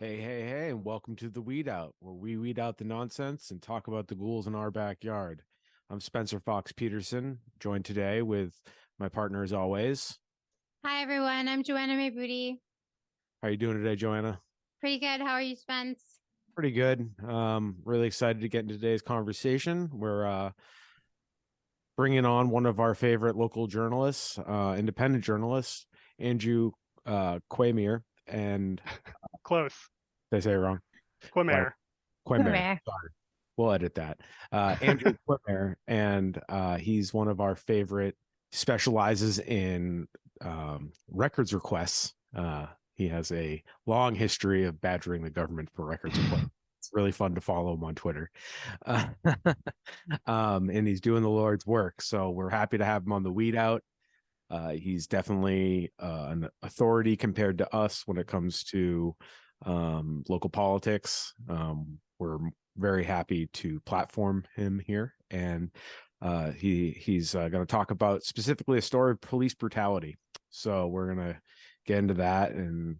Hey, and welcome to the Weed Out, where we weed out the nonsense and talk about the ghouls in our backyard. I'm Spencer Fox Peterson, joined today with my partner as always. Hi everyone, I'm Joanna May Booty. How are you doing today, Joanna? Pretty good. How are you, Spence? Pretty good. Really excited to get into today's conversation. We're bringing on one of our favorite local journalists, independent journalists, Andrew Quemere, and Close. did I say it wrong? Right. Quemere. Quemere. Quemere. Sorry. We'll edit that. Andrew Quemere, and he's one of our favorite, specializes in records requests. He has a long history of badgering the government for records requests. It's really fun to follow him on Twitter. Uh, and he's doing the Lord's work. So we're happy to have him on the Weed Out. He's definitely an authority compared to us when it comes to local politics. We're very happy to platform him here, and he's going to talk about specifically a story of police brutality. So we're going to get into that, and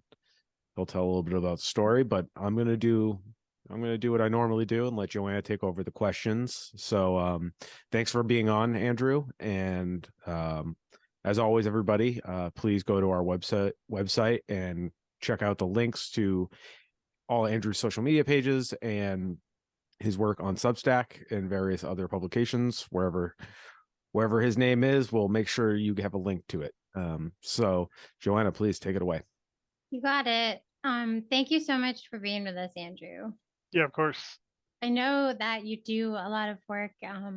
he'll tell a little bit about the story. But I'm going to do what I normally do and let Joanna take over the questions. So thanks for being on, Andrew, and as always, everybody, please go to our website and check out the links to all Andrew's social media pages and his work on Substack and various other publications. Wherever his name is, we'll make sure you have a link to it. So Joanna, please take it away. You got it. Thank you so much for being with us, Andrew. Yeah, of course. I know that you do a lot of work,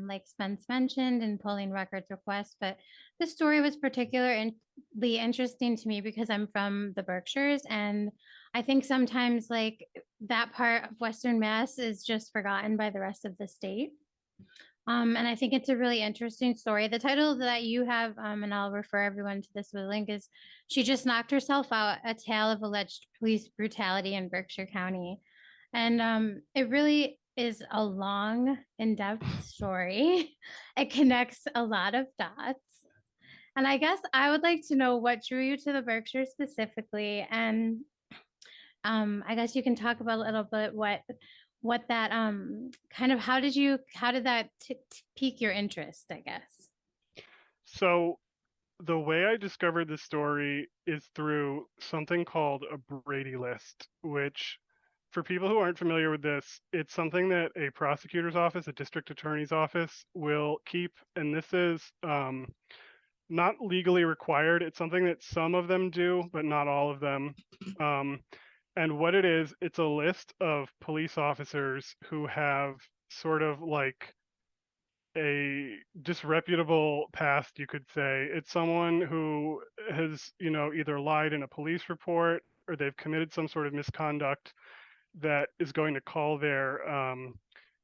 like Spence mentioned, in pulling records requests, but this story was particularly interesting to me because I'm from the Berkshires, and I think sometimes like that part of Western Mass is just forgotten by the rest of the state. And I think it's a really interesting story. The title that you have, and I'll refer everyone to this with a link, is She Just Knocked Herself Out, A Tale of Alleged Police Brutality in Berkshire County. And it really is a long, in-depth story. It connects a lot of dots. And I guess I would like to know what drew you to the Berkshire specifically. And I guess you can talk about a little bit what that kind of how did that pique your interest, I guess. So the way I discovered this story is through something called a Brady list, which for people who aren't familiar with this, it's something that a prosecutor's office, a district attorney's office will keep. And this is not legally required. It's something that some of them do, but not all of them. And what it is, it's a list of police officers who have sort of like a disreputable past, you could say. It's someone who has, either lied in a police report or they've committed some sort of misconduct that is going to call their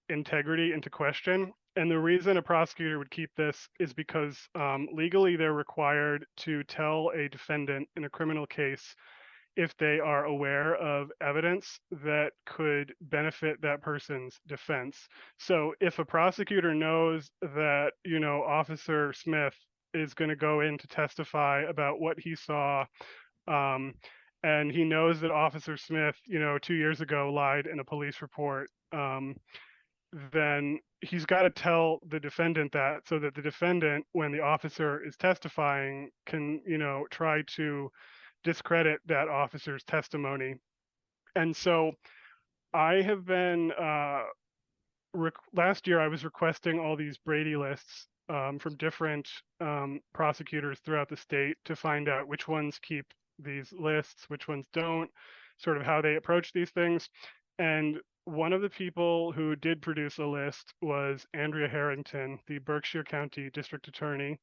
integrity into question. And the reason a prosecutor would keep this is because legally they're required to tell a defendant in a criminal case if they are aware of evidence that could benefit that person's defense. So if a prosecutor knows that, Officer Smith is going to go in to testify about what he saw, and he knows that Officer Smith, 2 years ago lied in a police report, then he's got to tell the defendant that so that the defendant, when the officer is testifying, can, try to discredit that officer's testimony. And so I have been, last year I was requesting all these Brady lists from different prosecutors throughout the state to find out which ones keep these lists, which ones don't, sort of how they approach these things. And one of the people who did produce a list was Andrea Harrington, the Berkshire County District Attorney,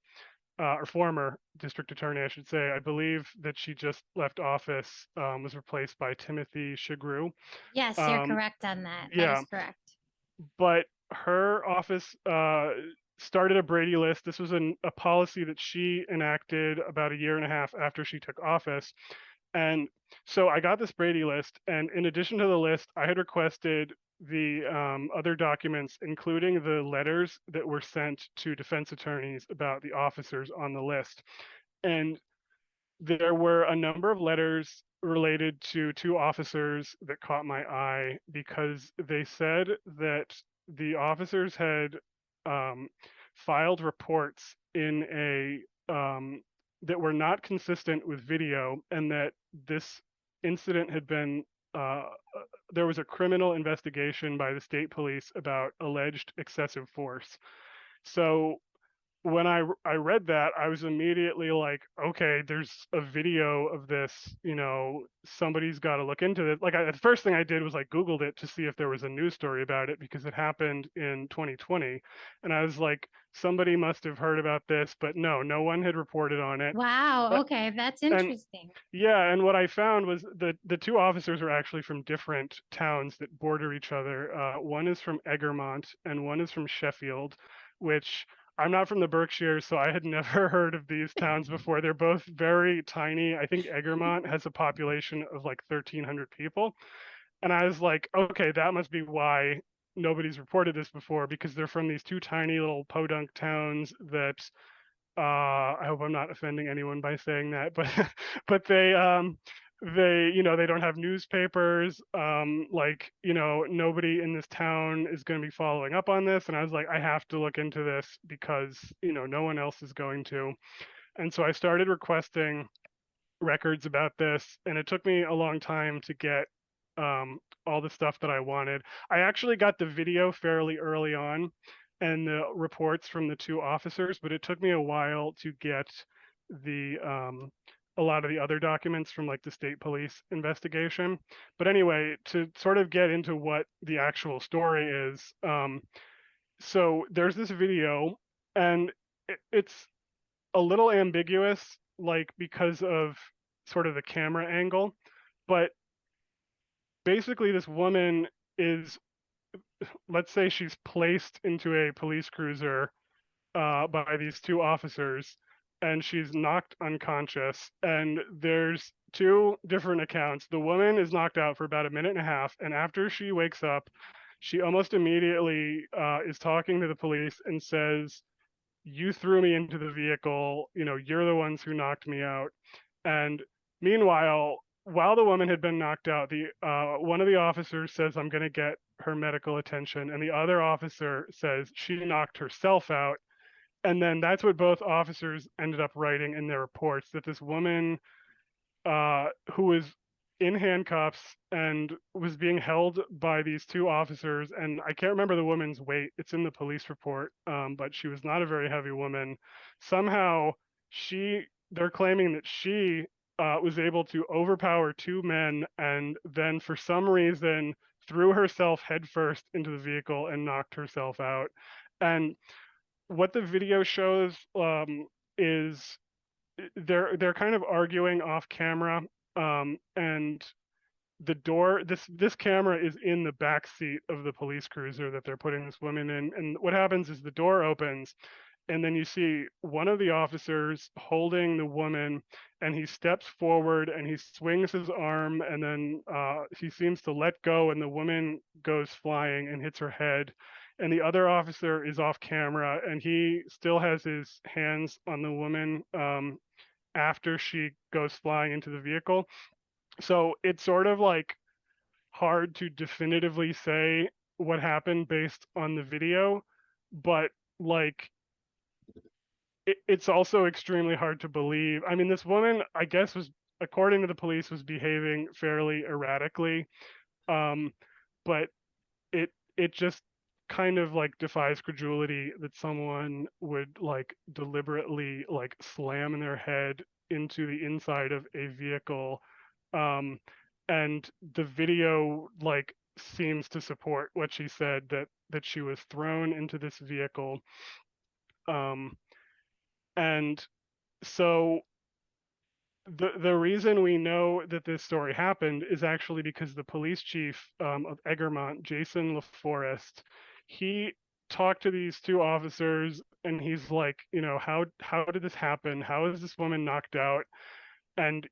or former district attorney, I should say. I believe that she just left office, was replaced by Timothy Shigrew. Yes, you're correct on that. That Yeah, is correct. but her office started a Brady list. This was a policy that she enacted about a year and a half after she took office. And so I got this Brady list, and in addition to the list, I had requested the other documents, including the letters that were sent to defense attorneys about the officers on the list. And there were a number of letters related to two officers that caught my eye because they said that the officers had filed reports in that were not consistent with video, and that this incident had been there was a criminal investigation by the state police about alleged excessive force. So when I read that, I was immediately like, okay, there's a video of this, somebody's got to look into it. Like, the first thing I did was like Googled it to see if there was a news story about it because it happened in 2020. And I was like, somebody must have heard about this, but no one had reported on it. Wow. Okay. That's And interesting. yeah, and what I found was the two officers are actually from different towns that border each other. One is from Egremont and one is from Sheffield, which I'm not from the Berkshires, so I had never heard of these towns before. They're both very tiny. I think Egremont has a population of like 1,300 people. And I was like, okay, that must be why nobody's reported this before, because they're from these two tiny little podunk towns that I hope I'm not offending anyone by saying that, but but they don't have newspapers. Like, nobody in this town is going to be following up on this. And I was like, I have to look into this because no one else is going to. And so I started requesting records about this, and it took me a long time to get all the stuff that I wanted. I actually got the video fairly early on and the reports from the two officers, but it took me a while to get the a lot of the other documents from like the state police investigation. But anyway, to sort of get into what the actual story is, so there's this video, and it's a little ambiguous, like because of sort of the camera angle, but basically this woman is, let's say she's placed into a police cruiser by these two officers, and she's knocked unconscious. And there's two different accounts. The woman is knocked out for about a minute and a half, and after she wakes up, she almost immediately is talking to the police and says, "You threw me into the vehicle. You're the ones who knocked me out." And meanwhile, while the woman had been knocked out, the one of the officers says, "I'm going to get her medical attention," and the other officer says she knocked herself out. And then that's what both officers ended up writing in their reports, that this woman who was in handcuffs and was being held by these two officers, and I can't remember the woman's weight. It's in the police report, but she was not a very heavy woman. Somehow, they're claiming that she was able to overpower two men, and then for some reason threw herself headfirst into the vehicle and knocked herself out. And what the video shows is they're kind of arguing off camera, and this camera is in the back seat of the police cruiser that they're putting this woman in. And what happens is the door opens, and then you see one of the officers holding the woman, and he steps forward and he swings his arm, and then he seems to let go, and the woman goes flying and hits her head. And the other officer is off camera, and he still has his hands on the woman after she goes flying into the vehicle. So it's sort of like hard to definitively say what happened based on the video, but like it's also extremely hard to believe. I mean, this woman, I guess, was, according to the police, was behaving fairly erratically, but it just kind of like defies credulity that someone would like deliberately like slam their head into the inside of a vehicle. And the video like seems to support what she said, that she was thrown into this vehicle. And so the reason we know that this story happened is actually because the police chief of Egremont, Jason LaForest, he talked to these two officers, and he's like, how did this happen? How is this woman knocked out? And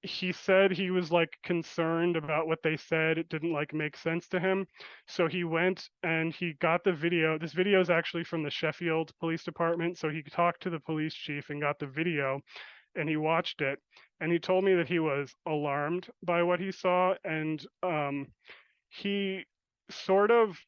he said he was like concerned about what they said. It didn't like make sense to him. So he went and he got the video. This video is actually from the Sheffield Police Department. So he talked to the police chief and got the video. and he watched it, and he told me that he was alarmed by what he saw, and he sort of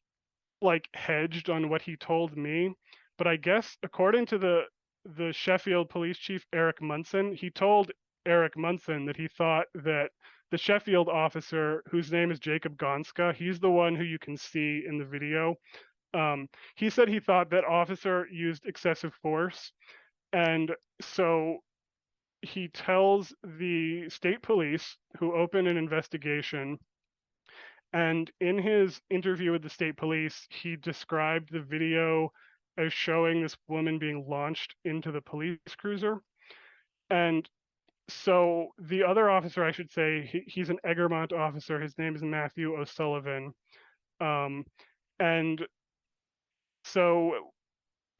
like hedged on what he told me, but I guess according to the Sheffield police chief Eric Munson, he told Eric Munson that he thought that the Sheffield officer, whose name is Jacob Gonska, he's the one who you can see in the video. He said he thought that officer used excessive force, and so he tells the state police, who open an investigation. And in his interview with the state police, he described the video as showing this woman being launched into the police cruiser. And so the other officer, I should say, he's an Egremont officer. His name is Matthew O'Sullivan. Um, and so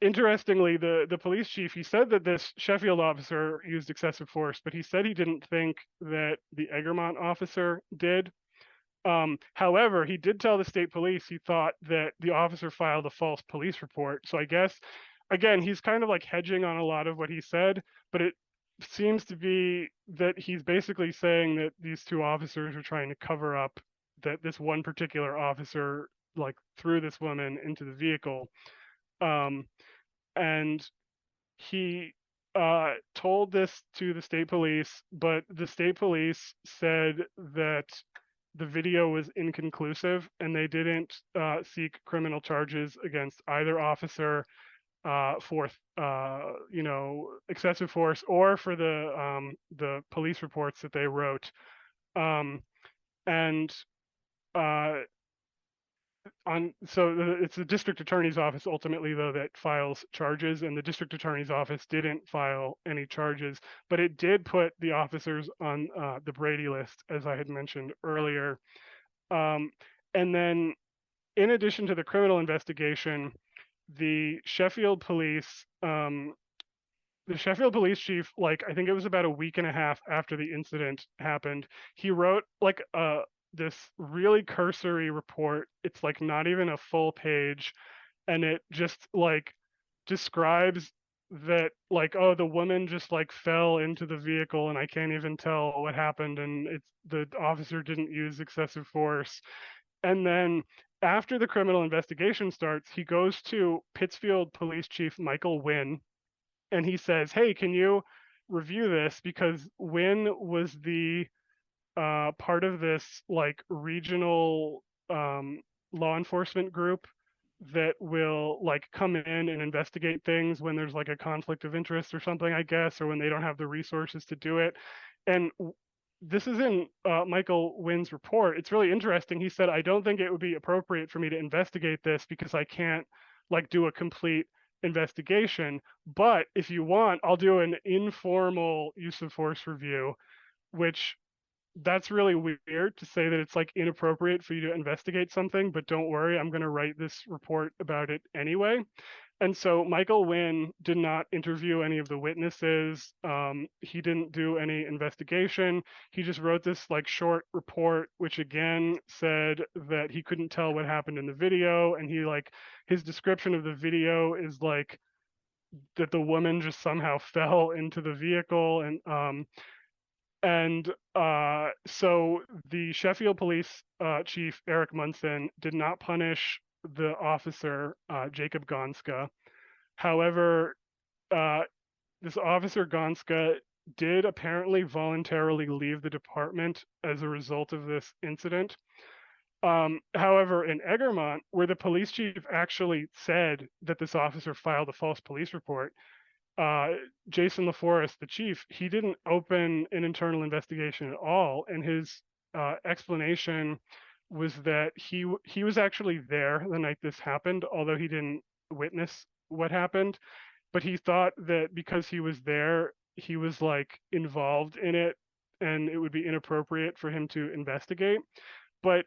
interestingly, the police chief, he said that this Sheffield officer used excessive force, but he said he didn't think that the Egremont officer did. However, he did tell the state police he thought that the officer filed a false police report. So I guess, again, he's kind of like hedging on a lot of what he said, but it seems to be that he's basically saying that these two officers are trying to cover up that this one particular officer like threw this woman into the vehicle. Um, and he told this to the state police, but the state police said that the video was inconclusive and they didn't seek criminal charges against either officer for excessive force or for the police reports that they wrote. Um, and uh, it's the district attorney's office ultimately though that files charges, and the district attorney's office didn't file any charges, but it did put the officers on the Brady list, as I had mentioned earlier. um, and then in addition to the criminal investigation, the Sheffield police the Sheffield police chief, like I think it was about a week and a half after the incident happened, he wrote like this really cursory report. It's like not even a full page, and it just like describes that like, oh, the woman just like fell into the vehicle and I can't even tell what happened, and it's the officer didn't use excessive force. And then after the criminal investigation starts, he goes to Pittsfield Police Chief Michael Wynn, and he says, "Hey, can you review this?" Because Wynn was the part of this like regional law enforcement group that will like come in and investigate things when there's like a conflict of interest or something, I guess, or when they don't have the resources to do it. And this is in Michael Wynn's report. It's really interesting. He said, "I don't think it would be appropriate for me to investigate this because I can't like do a complete investigation. But if you want, I'll do an informal use of force review," which that's really weird to say that it's like inappropriate for you to investigate something, but don't worry, I'm going to write this report about it anyway. And so Michael Wynn did not interview any of the witnesses. He didn't do any investigation. He just wrote this like short report, which again said that he couldn't tell what happened in the video. And he like, his description of the video is like that the woman just somehow fell into the vehicle. And so the Sheffield police chief, Eric Munson, did not punish the officer, Jacob Gonska. However, uh, this officer Gonska did apparently voluntarily leave the department as a result of this incident. However, in Egremont, where the police chief actually said that this officer filed a false police report, uh, Jason LaForest, the chief, he didn't open an internal investigation at all, and his explanation was that he was actually there the night this happened, although he didn't witness what happened. But he thought that because he was there, he was like involved in it, and it would be inappropriate for him to investigate. But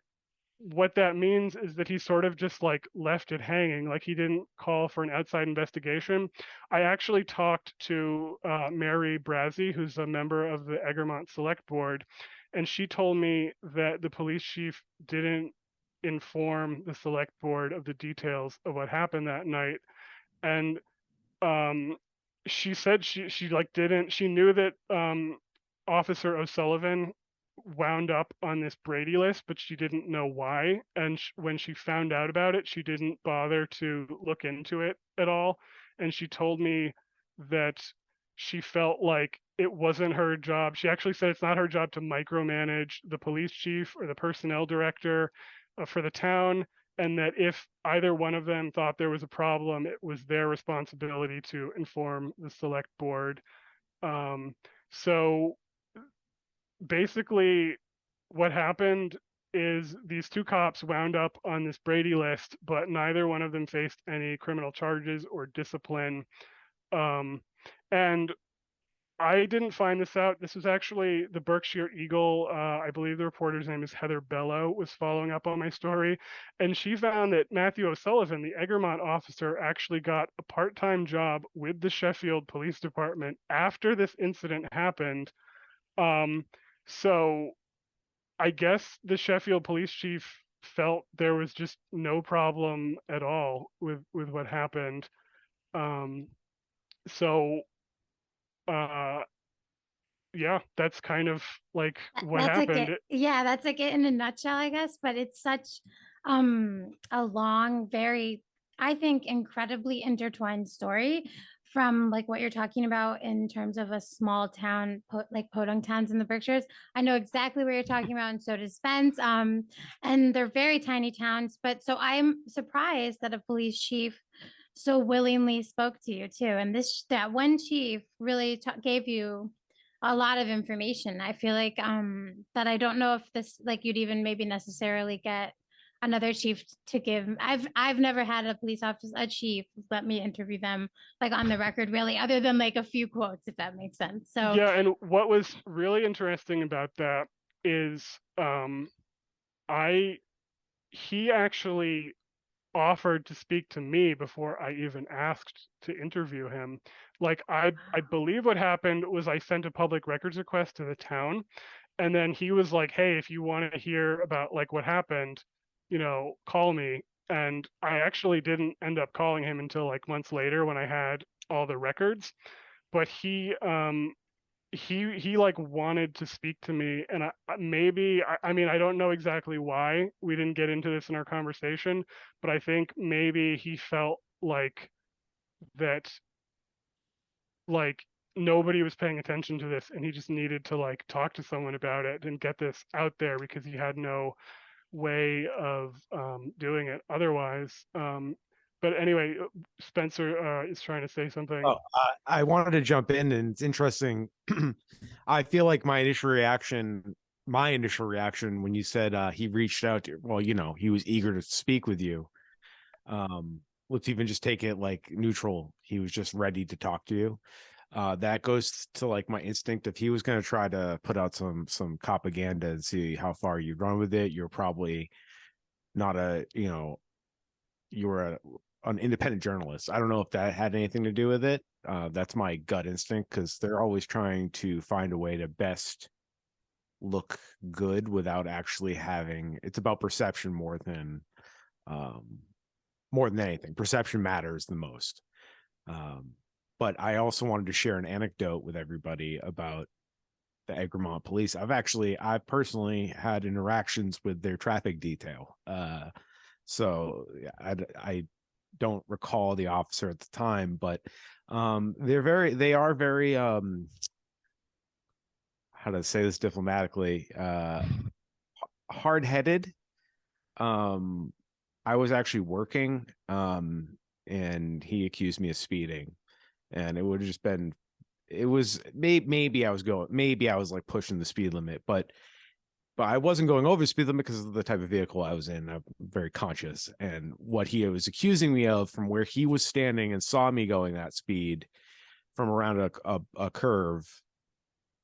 what that means is that he sort of just like left it hanging, like he didn't call for an outside investigation. I actually talked to Mary Brazzi, who's a member of the Egremont Select Board, and she told me that the police chief didn't inform the select board of the details of what happened that night. And um, she said she like didn't, she knew that Officer O'Sullivan wound up on this Brady list, but she didn't know why. And when she found out about it, she didn't bother to look into it at all. And she told me that she felt like it wasn't her job. She actually said it's not her job to micromanage the police chief or the personnel director for the town, and that if either one of them thought there was a problem, it was their responsibility to inform the select board. So basically, what happened is these two cops wound up on this Brady list, but neither one of them faced any criminal charges or discipline. Um, and I didn't find this out. This was actually the Berkshire Eagle. I believe the reporter's name is Heather Bello, was following up on my story. And she found that Matthew O'Sullivan, the Egremont officer, actually got a part-time job with the Sheffield Police Department after this incident happened. Um, so I guess the Sheffield police chief felt there was just no problem at all with what happened. Um, so uh, yeah, that's kind of like what That's like happened. it. Yeah, that's like it in a nutshell, I guess. But it's such a long, very, I think, incredibly intertwined story from like what you're talking about in terms of a small town, like podunk towns in the Berkshires. I know exactly what you're talking about, and so does Spence. And they're very tiny towns. But so I'm surprised that a police chief so willingly spoke to you too. And that one chief really gave you a lot of information. I feel like that I don't know if this, like, you'd even maybe necessarily get another chief to give. I've never had a police officer, a chief, let me interview them like on the record, really, other than like a few quotes, if that makes sense. So Yeah, and what was really interesting about that is I he actually offered to speak to me before I even asked to interview him. Like I believe what happened was I sent a public records request to the town, and then he was like, "Hey, if you want to hear about like what happened, call me." And I actually didn't end up calling him until like months later when I had all the records. But he like wanted to speak to me, and I mean, I don't know exactly why we didn't get into this in our conversation, but I think maybe he felt like that, like, nobody was paying attention to this and he just needed to like talk to someone about it and get this out there because he had no way of doing it otherwise. But anyway, Spencer is trying to say something. Oh, I wanted to jump in, and it's interesting. I feel like my initial reaction when you said he reached out to, well, he was eager to speak with you. Let's even just take it like neutral. He was just ready to talk to you. That goes to like my instinct. If he was going to try to put out some propaganda and see how far you'd run with it, you're probably not you're an independent journalist. I don't know if that had anything to do with it. That's my gut instinct, because they're always trying to find a way to best look good without actually having. It's about perception more than anything. Perception matters the most. But I also wanted to share an anecdote with everybody about the Egremont police. I've personally had interactions with their traffic detail. So I don't recall the officer at the time, but they are very how to say this diplomatically, hard-headed. I was actually working, and he accused me of speeding, and it would have just been, it was maybe I was like pushing the speed limit, but I wasn't going over the speed limit because of the type of vehicle I was in. I'm very conscious. And what he was accusing me of, from where he was standing and saw me going that speed from around a curve,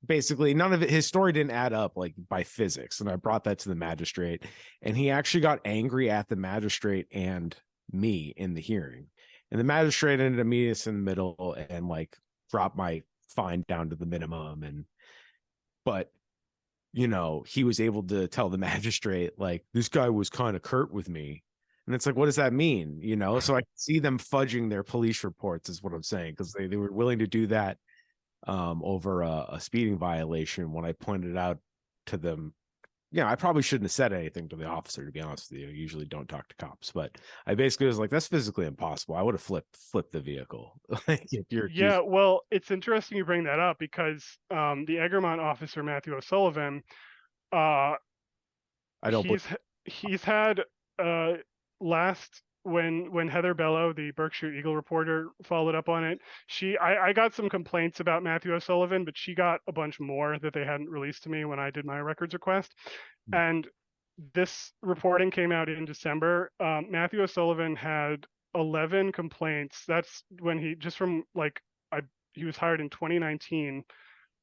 basically none of it, his story didn't add up like by physics. And I brought that to the magistrate, and he actually got angry at the magistrate and me in the hearing. And the magistrate ended up meeting us in the middle and like dropped my fine down to the minimum. But he was able to tell the magistrate, like, this guy was kind of curt with me. And it's like, what does that mean? You know, so I can see them fudging their police reports is what I'm saying, because they were willing to do that over a speeding violation when I pointed out to them. Yeah, I probably shouldn't have said anything to the officer, to be honest with you. I usually don't talk to cops, but I basically was like, that's physically impossible. I would have flipped the vehicle. Like, if you're Yeah, well, it's interesting you bring that up because the Egremont officer Matthew O'Sullivan, uh, I don't believe. he's had last when Heather Bello, the Berkshire Eagle reporter, followed up on it. I got some complaints about Matthew O'Sullivan, but she got a bunch more that they hadn't released to me when I did my records request. And this reporting came out in December. Matthew O'Sullivan had 11 complaints. That's when he just from like he was hired in 2019.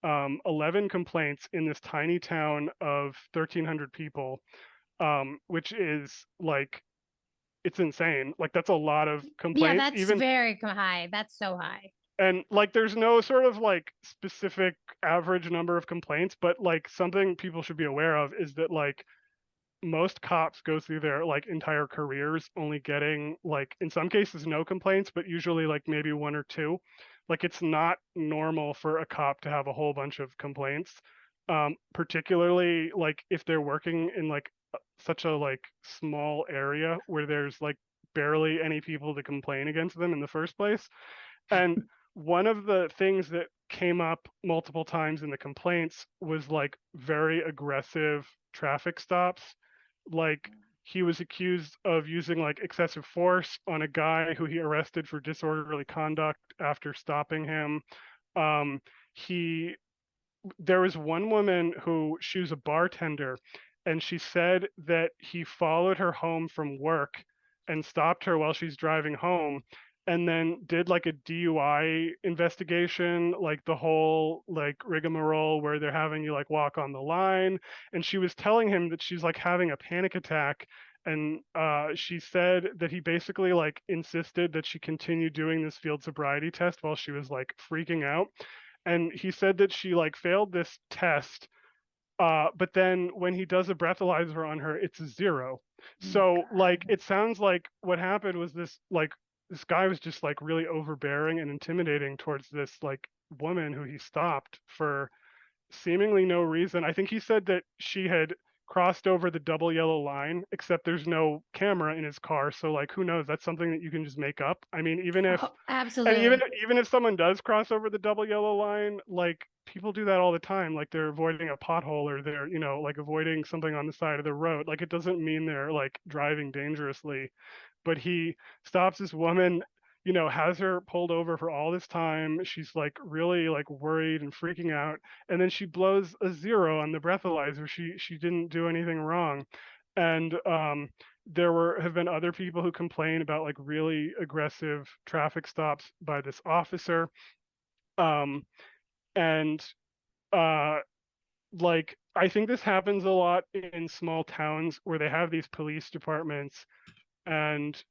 11 complaints in this tiny town of 1,300 people, which is like it's insane. Like that's a lot of Yeah, complaints. that's Even very high. That's so high. and like there's no sort of like specific average number of complaints, but like something people should be aware of is that like most cops go through their like entire careers only getting like in some cases no complaints, but usually like maybe one or two. Like it's not normal for a cop to have a whole bunch of complaints, particularly like if they're working in like such a like small area where there's like barely any people to complain against them in the first place. And one of the things that came up multiple times in the complaints was like very aggressive traffic stops. Like he was accused of using like excessive force on a guy who he arrested for disorderly conduct after stopping him. Um, he There was one woman who she was a bartender, and she said that he followed her home from work and stopped her while she's driving home and then did like a DUI investigation, like the whole like rigmarole where they're having you like walk on the line. And she was telling him that she's like having a panic attack. And she said that he basically like insisted that she continue doing this field sobriety test while she was like freaking out. And he said that she like failed this test, but then when he does a breathalyzer on her, it's a zero. So like it sounds like what happened was this guy was just like really overbearing and intimidating towards this like woman who he stopped for seemingly no reason. I think he said that she had crossed over the double yellow line, except there's no camera in his car. So like who knows? That's something that you can just make up. I mean, even if Oh, and absolutely. even if someone does cross over the double yellow line, like people do that all the time. Like they're avoiding a pothole or they're, like avoiding something on the side of the road. Like it doesn't mean they're like driving dangerously. But he stops this woman, has her pulled over for all this time. She's like really like worried and freaking out. And then she blows a zero on the breathalyzer. She didn't do anything wrong. And have been other people who complain about like really aggressive traffic stops by this officer. And uh, like I think this happens a lot in small towns where they have these police departments and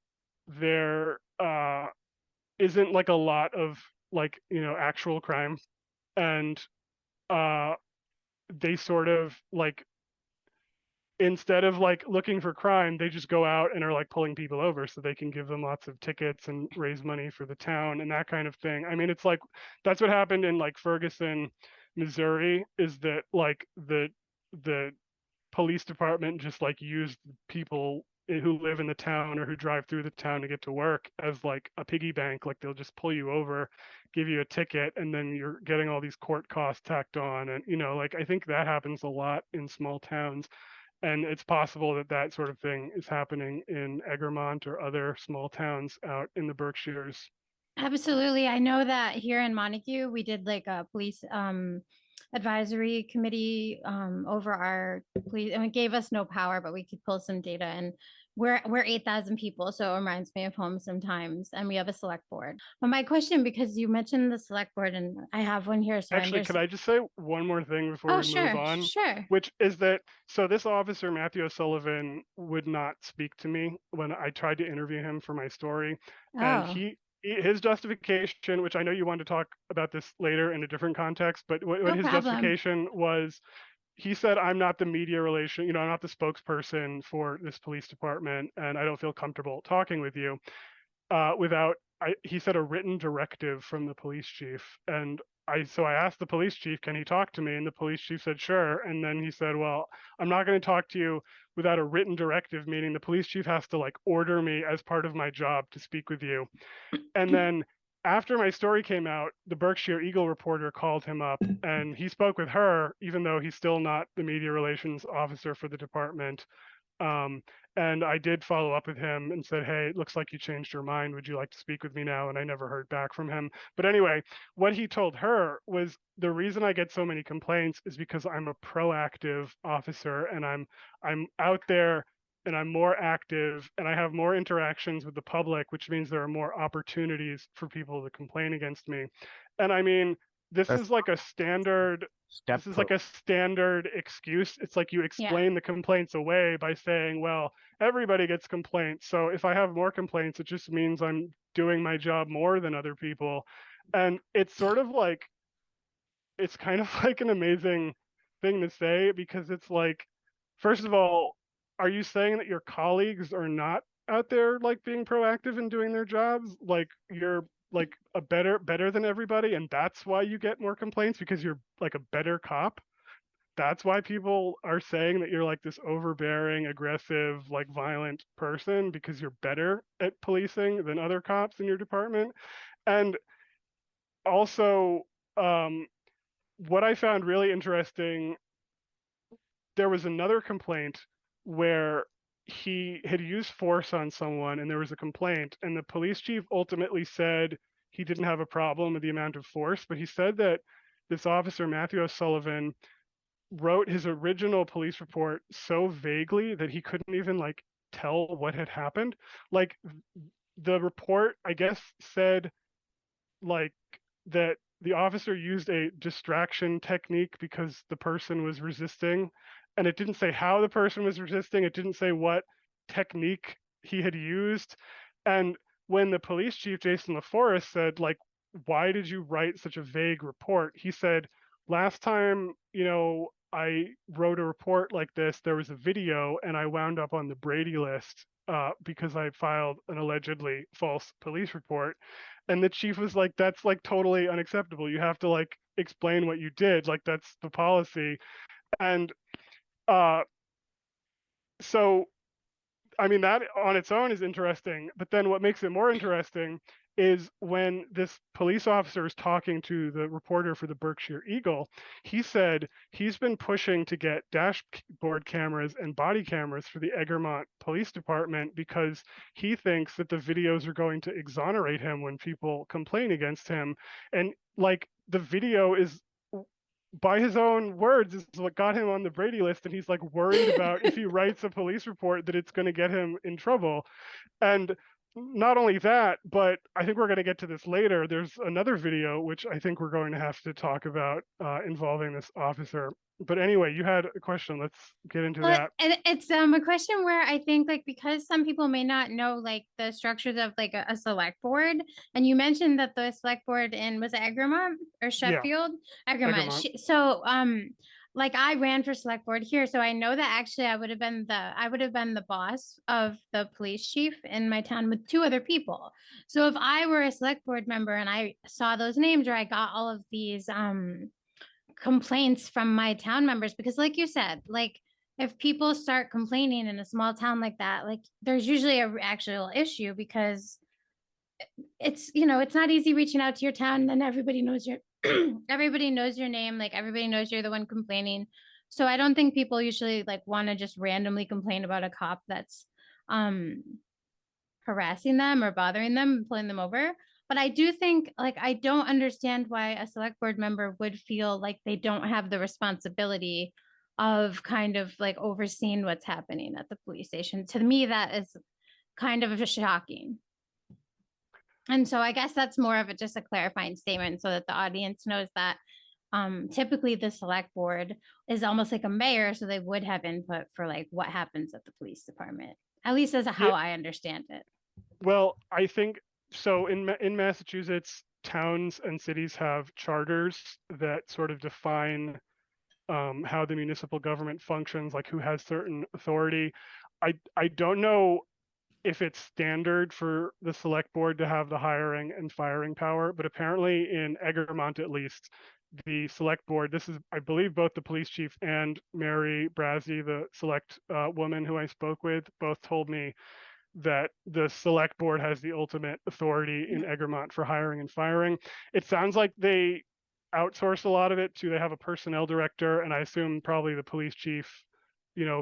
there isn't like a lot of like actual crime, and uh they sort of like instead of like looking for crime, they just go out and are like pulling people over so they can give them lots of tickets and raise money for the town and that kind of thing. I mean, it's like that's what happened in like Ferguson, Missouri, is that like the police department just like used people who live in the town or who drive through the town to get to work as like a piggy bank. Like they'll just pull you over, give you a ticket, and then you're getting all these court costs tacked on. And like I think that happens a lot in small towns, and it's possible that that sort of thing is happening in Egremont or other small towns out in the Berkshires. Absolutely. I know that here in Montague, we did like a police advisory committee over our police, and it gave us no power, but we could pull some data. And we're 8,000 people, so it reminds me of home sometimes. And we have a select board. But my question, because you mentioned the select board, and I have one here, so Actually, could I just say one more thing before Oh, we move sure, on? sure. Which is that so this officer, Matthew O'Sullivan, would not speak to me when I tried to interview him for my story. And Oh, his justification, which I know you want to talk about this later in a different context, but what no his problem. justification was, he said, I'm not the media relation, I'm not the spokesperson for this police department, and I don't feel comfortable talking with you without, he said, a written directive from the police chief. And so I asked the police chief, can he talk to me? And the police chief said, sure. And then he said, well, I'm not going to talk to you without a written directive, meaning the police chief has to like order me as part of my job to speak with you. And then after my story came out, the Berkshire Eagle reporter called him up and he spoke with her, even though he's still not the media relations officer for the department. Um, and I did follow up with him and said, hey, it looks like you changed your mind. Would you like to speak with me now? And I never heard back from him. But anyway, what he told her was the reason I get so many complaints is because I'm a proactive officer and I'm out there and I'm more active and I have more interactions with the public, which means there are more opportunities for people to complain against me. And I mean, this That's is like a standard step this is pro. like a standard excuse. It's like you explain the complaints away by saying, well, everybody gets complaints. So if I have more complaints, it just means I'm doing my job more than other people. And it's sort of like, it's kind of like an amazing thing to say because it's like, first of all, are you saying that your colleagues are not out there like being proactive and doing their jobs? Like you're like a better than everybody and that's why you get more complaints because you're like a better cop? That's why people are saying that you're like this overbearing, aggressive, like violent person because you're better at policing than other cops in your department? And also, what I found really interesting, there was another complaint where he had used force on someone and there was a complaint and the police chief ultimately said he didn't have a problem with the amount of force, but he said that this officer, Matthew O'Sullivan, wrote his original police report so vaguely that he couldn't even like tell what had happened. Like the report, I guess, said like that the officer used a distraction technique because the person was resisting, and it didn't say how the person was resisting. It didn't say what technique he had used. And when the police chief, Jason LaForest, said like, why did you write such a vague report? He said, last time, I wrote a report like this, there was a video and I wound up on the Brady list because I filed an allegedly false police report. And the chief was like, that's like totally unacceptable. You have to like explain what you did. Like that's the policy. And uh, so I mean, that on its own is interesting. But then what makes it more interesting is when this police officer is talking to the reporter for the Berkshire Eagle, he said he's been pushing to get dashboard cameras and body cameras for the Egremont Police Department because he thinks that the videos are going to exonerate him when people complain against him. And like the video is, by his own words, is what got him on the Brady list. And he's like worried about if he writes a police report that it's going to get him in trouble. And not only that, but I think we're going to get to this later. There's another video, which I think we're going to have to talk about involving this officer. But anyway, you had a question. Let's get into Well, that. and it's a question where I think like because some people may not know like the structures of like a select board, and you mentioned that the select board in was it Egremont or Yeah, Sheffield? Egremont. Egremont. So like I ran for select board here, so I know that actually I would have been the boss of the police chief in my town with two other people. So if I were a select board member and I saw those names or I got all of these complaints from my town members, because like you said, like if people start complaining in a small town like that, like there's usually a actual issue because it's it's not easy reaching out to your town and then everybody knows your everybody knows your name, like everybody knows you're the one complaining. So I don't think people usually like want to just randomly complain about a cop that's harassing them or bothering them, pulling them over. But I do think, like, I don't understand why a select board member would feel like they don't have the responsibility of kind of like overseeing what's happening at the police station. To me, that is kind of shocking. And so I guess that's more of just a clarifying statement so that the audience knows that typically the select board is almost like a mayor, so they would have input for like what happens at the police department, at least as how I understand it. Well, I think so. In Massachusetts, towns and cities have charters that sort of define how the municipal government functions, like who has certain authority. I don't know if it's standard for the select board to have the hiring and firing power, but apparently in Egremont at least, the select board, this is, I believe, both the police chief and Mary Brazzi, the select woman who I spoke with, both told me that the select board has the ultimate authority in Egremont for hiring and firing. It sounds like they outsource a lot of it to, they have a personnel director, and I assume probably the police chief,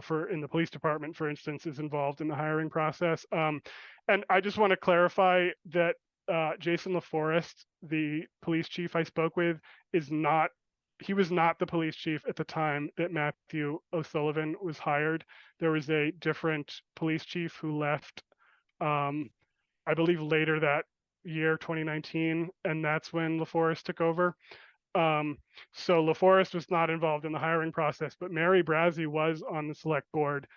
for in the police department, for instance, is involved in the hiring process. And I just want to clarify that Jason LaForest, the police chief I spoke with, he was not the police chief at the time that Matthew O'Sullivan was hired. There was a different police chief who left, I believe later that year, 2019, and that's when LaForest took over. So LaForest was not involved in the hiring process, but Mary Brazzi was on the select board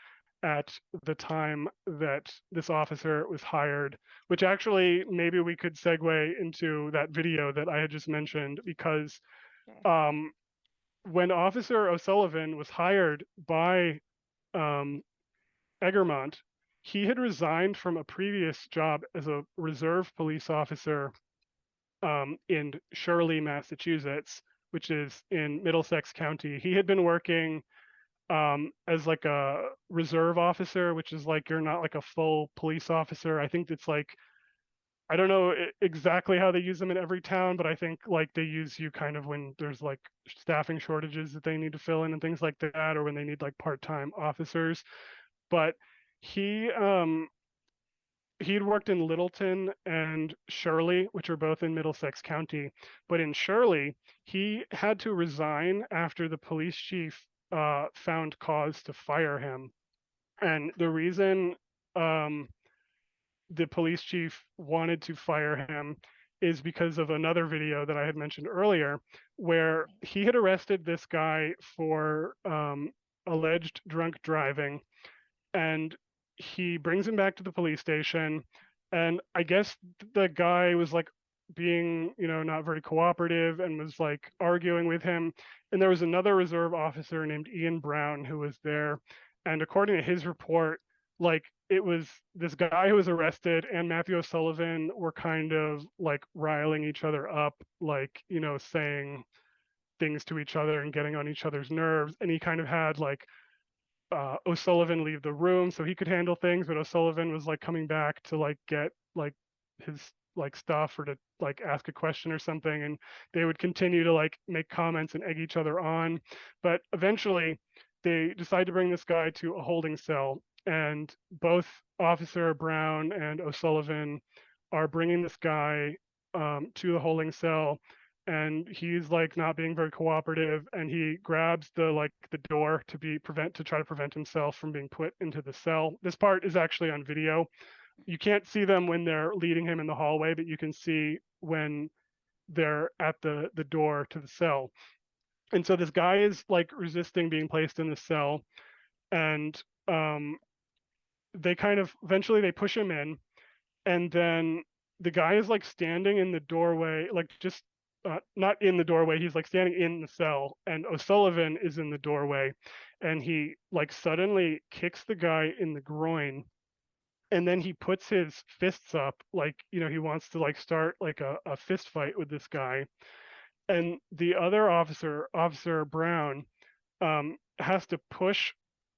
at the time that this officer was hired, which actually maybe we could segue into that video that I had just mentioned, because when Officer O'Sullivan was hired by Egremont, he had resigned from a previous job as a reserve police officer in Shirley, Massachusetts, which is in Middlesex County. He had been working as like a reserve officer, which is like you're not like a full police officer. I think it's like, I don't know exactly how they use them in every town, but I think like they use you kind of when there's like staffing shortages that they need to fill in and things like that, or when they need like part-time officers. But he he'd worked in Littleton and Shirley, which are both in Middlesex County. But in Shirley, he had to resign after the police chief found cause to fire him. And the reason the police chief wanted to fire him is because of another video that I had mentioned earlier, where he had arrested this guy for alleged drunk driving, and he brings him back to the police station. And I guess the guy was like being, not very cooperative and was like arguing with him. And there was another reserve officer named Ian Brown who was there. And according to his report, like it was this guy who was arrested and Matthew O'Sullivan were kind of like riling each other up, like, saying things to each other and getting on each other's nerves. And he kind of had like O'Sullivan leave the room so he could handle things, but O'Sullivan was like coming back to like get like his like stuff or to like ask a question or something, and they would continue to like make comments and egg each other on. But eventually they decide to bring this guy to a holding cell, and both Officer Brown and O'Sullivan are bringing this guy to the holding cell, and he's like not being very cooperative, and he grabs the door to try to prevent himself from being put into the cell. This part is actually on video. You can't see them when they're leading him in the hallway, but you can see when they're at the door to the cell. And so this guy is like resisting being placed in the cell, and they kind of eventually they push him in, and then the guy is like standing in the doorway, like just not in the doorway, he's like standing in the cell, and O'Sullivan is in the doorway, and he like suddenly kicks the guy in the groin, and then he puts his fists up like, he wants to like start like a fist fight with this guy. And the other Officer Brown, has to push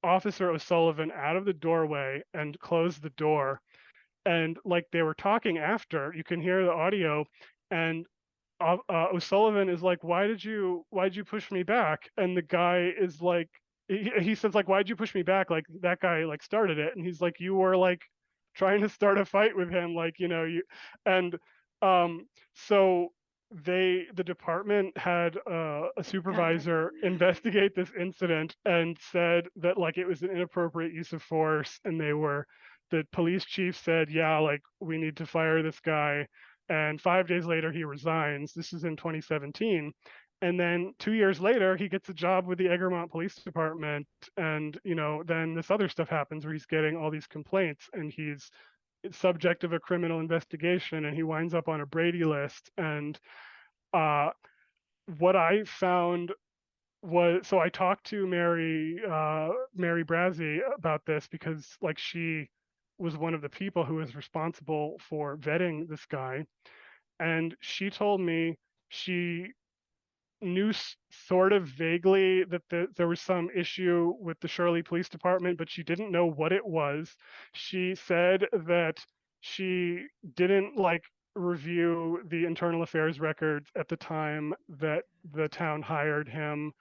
Officer O'Sullivan out of the doorway and close the door. And like they were talking after, you can hear the audio, and O'Sullivan is like, why'd you push me back? And the guy is like, he says like, why'd you push me back? Like that guy like started it. And he's like, you were like trying to start a fight with him, like, you. And so the department had a supervisor investigate this incident and said that like it was an inappropriate use of force, and the police chief said, yeah, like we need to fire this guy. And 5 days later, he resigns. This is in 2017. And then 2 years later, he gets a job with the Egremont Police Department. And, then this other stuff happens where he's getting all these complaints, and he's subject of a criminal investigation, and he winds up on a Brady list. And what I found so I talked to Mary Brazzi about this because like she was one of the people who was responsible for vetting this guy, and she told me she knew sort of vaguely that there was some issue with the Shirley Police Department, but she didn't know what it was. She said that she didn't like review the internal affairs records at the time that the town hired him.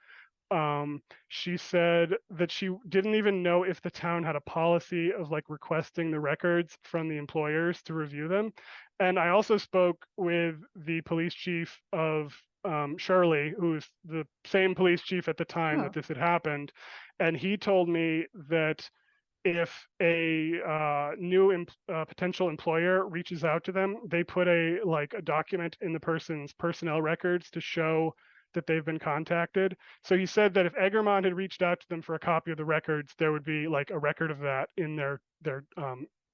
She said that she didn't even know if the town had a policy of like requesting the records from the employers to review them. And I also spoke with the police chief of Shirley, who's the same police chief at the time that Oh, this had happened. And he told me that if a new potential employer reaches out to them, they put a document in the person's personnel records to show that they've been contacted. So he said that if Egremont had reached out to them for a copy of the records, there would be like a record of that in their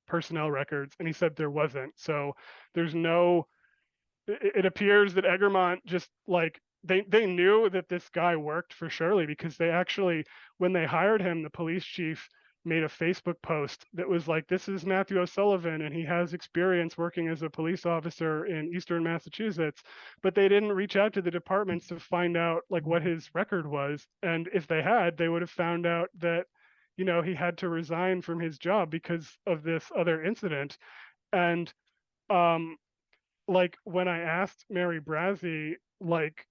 personnel records, and he said there wasn't. So there's no. It appears that Egremont just like they knew that this guy worked for Shirley because they actually, when they hired him, the police chief made a Facebook post that was like, this is Matthew O'Sullivan and he has experience working as a police officer in Eastern Massachusetts. But they didn't reach out to the departments to find out like what his record was. And if they had, they would have found out that, he had to resign from his job because of this other incident. And um, like when I asked Mary Brazzi, like,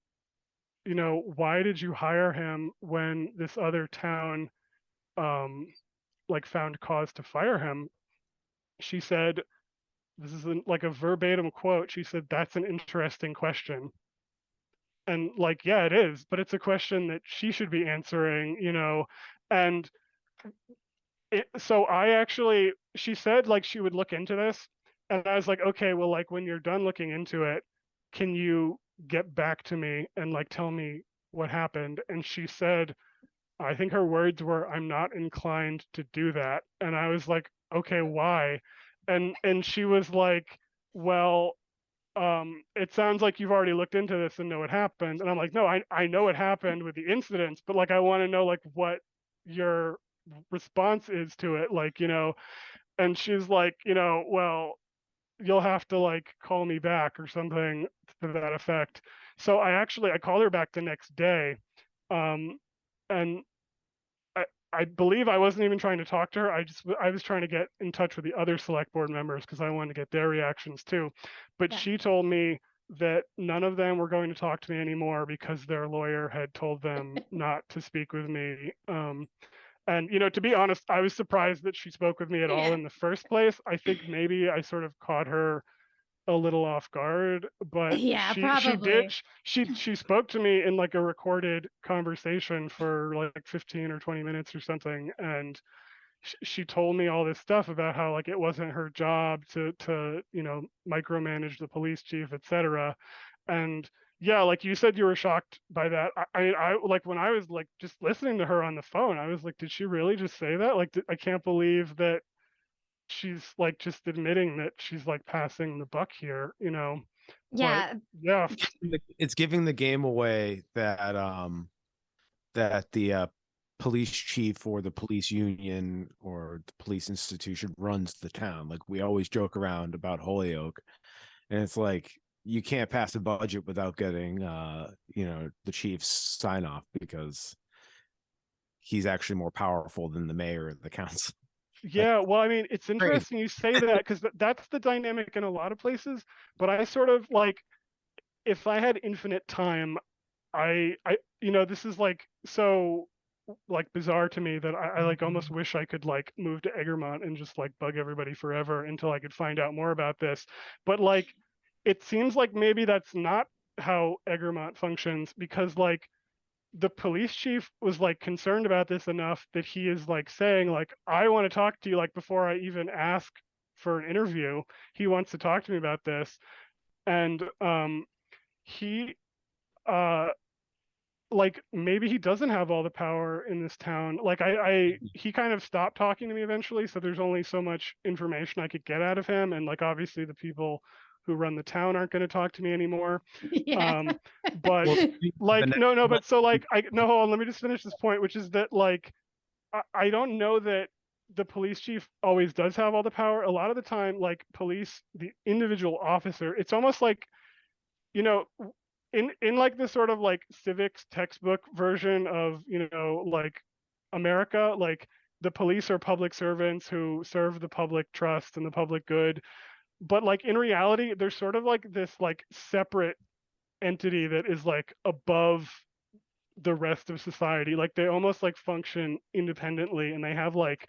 why did you hire him when this other town um like found cause to fire him? She said, this is like a verbatim quote. She said, that's an interesting question. And like, yeah, it is, but it's a question that she should be answering, and so I actually, she said like she would look into this, and I was like, okay, well, like when you're done looking into it, can you get back to me and like tell me what happened? And she said, I think her words were, I'm not inclined to do that. And I was like, okay, why? And she was like, well, it sounds like you've already looked into this and know what happened. And I'm like, no, I know what happened with the incidents, but like I want to know like what your response is to it, like, and she's like, well, you'll have to like call me back or something to that effect. So I called her back the next day, um, and I believe I wasn't even trying to talk to her. I was trying to get in touch with the other select board members because I wanted to get their reactions too. But yeah. she told me that none of them were going to talk to me anymore because their lawyer had told them not to speak with me. And to be honest, I was surprised that she spoke with me at all Yeah. in the first place. I think maybe I sort of caught her a little off guard, but Yeah, she did probably. she spoke to me in like a recorded conversation for like 15 or 20 minutes or something, and she told me all this stuff about how like it wasn't her job to micromanage the police chief, etc. And yeah, like you said, you were shocked by that. I like when I was like just listening to her on the phone, I was like, did she really just say that? Like, I can't believe that she's like just admitting that she's like passing the buck here. But Yeah. yeah, It's giving the game away that the police chief or the police union or the police institution runs the town. Like we always joke around about Holyoke, and it's like you can't pass a budget without getting the chief's sign off because he's actually more powerful than the mayor of the council. Like, yeah. Well, I mean, it's crazy. interesting you say that because that's the dynamic in a lot of places. But I sort of like, if I had infinite time, this is like so like bizarre to me that I like almost wish I could like move to Egremont and just like bug everybody forever until I could find out more about this. But like, it seems like maybe that's not how Egremont functions because like the police chief was like concerned about this enough that he is like saying like, I want to talk to you, like before I even ask for an interview, he wants to talk to me about this. And he uh like maybe he doesn't have all the power in this town. Like he kind of stopped talking to me eventually, so there's only so much information I could get out of him. And like obviously the people who run the town aren't going to talk to me anymore. Yeah. But Well, like, the no, but so like, hold on, let me just finish this point, which is that like, I don't know that the police chief always does have all the power. A lot of the time, like police, the individual officer, it's almost like, you know, in like the sort of like civics textbook version of, you know, like America, like the police are public servants who serve the public trust and the public good. But like in reality, there's sort of like this like separate entity that is like above the rest of society. Like they almost like function independently, and they have like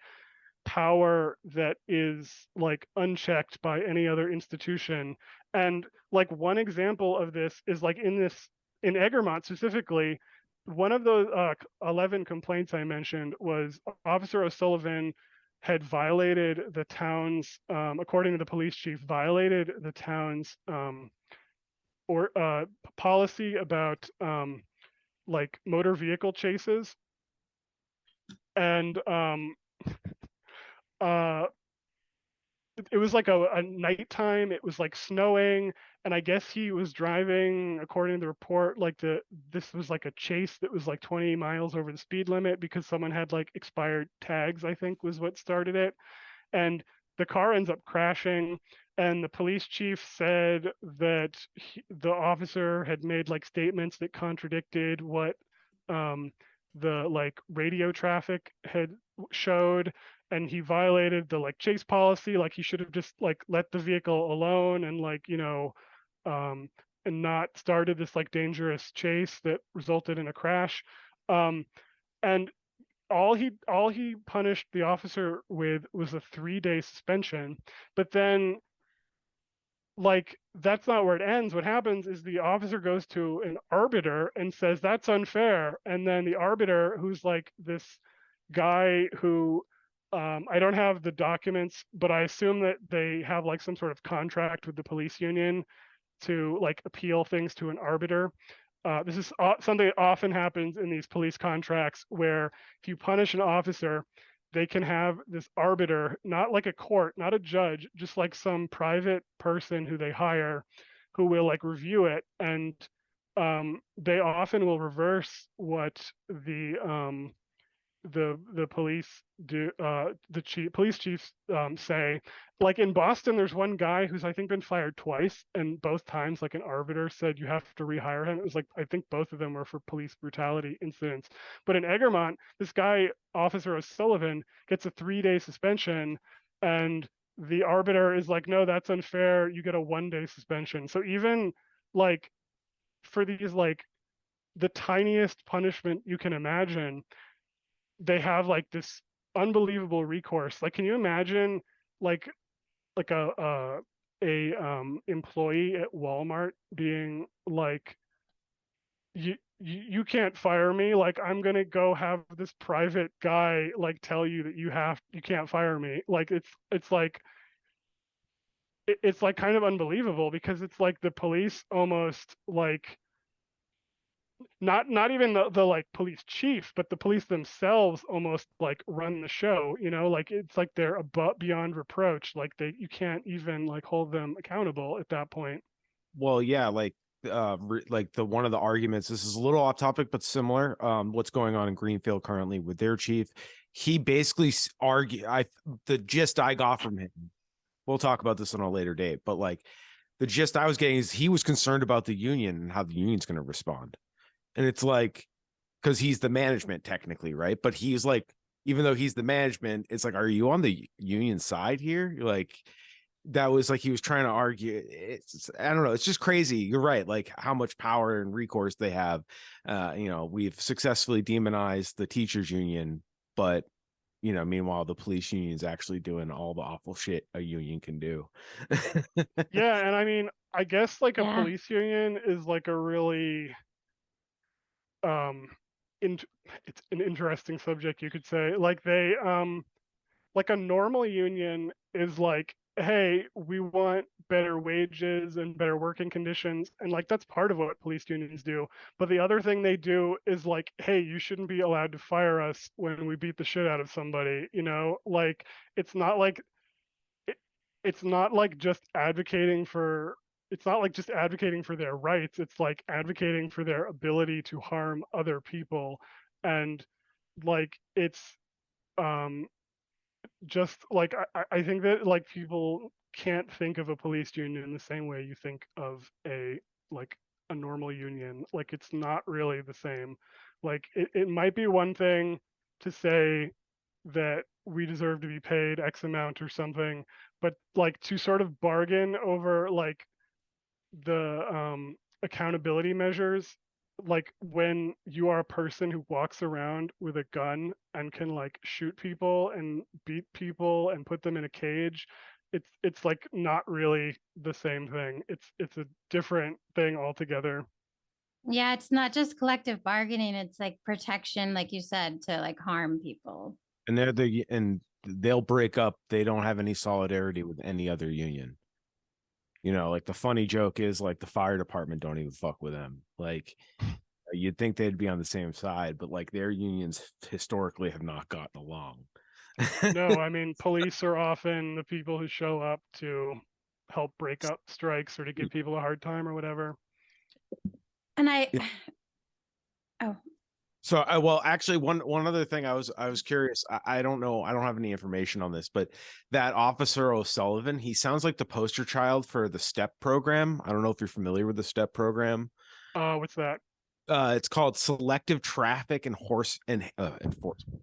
power that is like unchecked by any other institution. And like one example of this is like in Egremont specifically, one of those 11 complaints I mentioned was Officer O'Sullivan had violated the town's, according to the police chief, violated the town's or policy about like motor vehicle chases. And uh, it was like a nighttime. It was like snowing, and I guess he was driving, according to the report, like this was like a chase that was like 20 miles over the speed limit because someone had like expired tags, I think was what started it. And the car ends up crashing, and the police chief said that the officer had made like statements that contradicted what um, the like radio traffic had showed, and he violated the like chase policy. Like he should have just like let the vehicle alone and like, you know, um, and not started this like dangerous chase that resulted in a crash. Um, and all he punished the officer with was a 3-day suspension. But then like that's not where it ends. What happens is the officer goes to an arbiter and says that's unfair, and then the arbiter, who's like this guy who I don't have the documents, but I assume that they have like some sort of contract with the police union to like appeal things to an arbiter. This is something that often happens in these police contracts where if you punish an officer, they can have this arbiter, not like a court, not a judge, just like some private person who they hire who will like review it. And they often will reverse what the police do, police chiefs say. Like in Boston, there's one guy who's I think been fired twice, and both times like an arbiter said you have to rehire him. It was like I think both of them were for police brutality incidents. But in Egremont, this guy, Officer O'Sullivan, gets a 3-day suspension, and the arbiter is like, no, that's unfair, you get a 1-day suspension. So even like for these like the tiniest punishment you can imagine, they have like this unbelievable recourse. Like, can you imagine like like a employee at Walmart being like, you can't fire me. Like, I'm gonna go have this private guy like tell you that you can't fire me. Like, it's like it's like kind of unbelievable because it's like the police almost like not even the like police chief, but the police themselves almost like run the show, you know, like it's like they're above beyond reproach. Like you can't even like hold them accountable at that point. Well, yeah, like the one of the arguments, this is a little off topic but similar, what's going on in Greenfield currently with their chief. He basically the gist I got from him, we'll talk about this on a later date, but like the gist I was getting is he was concerned about the union and how the union's going to respond. And it's like, because he's the management technically, right? But he's like, even though he's the management, it's like, are you on the union side here? You're like, that was like he was trying to argue. I don't know, it's just crazy. You're right, like how much power and recourse they have. You know, we've successfully demonized the teachers union, but you know, meanwhile the police union is actually doing all the awful shit a union can do. Yeah, and I mean, I guess like a Yeah. police union is like a really um it's an interesting subject, you could say. Like they like a normal union is like, hey, we want better wages and better working conditions, and like that's part of what police unions do. But the other thing they do is like, hey, you shouldn't be allowed to fire us when we beat the shit out of somebody, you know. Like it's not like it's not like just advocating for it's not like just advocating for their rights, it's like advocating for their ability to harm other people. And like it's um just like I think that like people can't think of a police union in the same way you think of like a normal union. Like it's not really the same. Like it might be one thing to say that we deserve to be paid X amount or something, but like to sort of bargain over like the accountability measures, like when you are a person who walks around with a gun and can like shoot people and beat people and put them in a cage, it's like not really the same thing. It's a different thing altogether. Yeah, it's not just collective bargaining, it's like protection, like you said, to like harm people. And they'll break up. They don't have any solidarity with any other union. You know, like the funny joke is like the fire department don't even fuck with them. Like you'd think they'd be on the same side, but like their unions historically have not gotten along. No, I mean, police are often the people who show up to help break up strikes or to give people a hard time or whatever. And I, Yeah. oh, So, well, actually, one other thing I was curious. I don't know. I don't have any information on this, but that Officer O'Sullivan, he sounds like the poster child for the STEP program. I don't know if you're familiar with the STEP program. What's that? It's called Selective Traffic and Horse and Enforcement.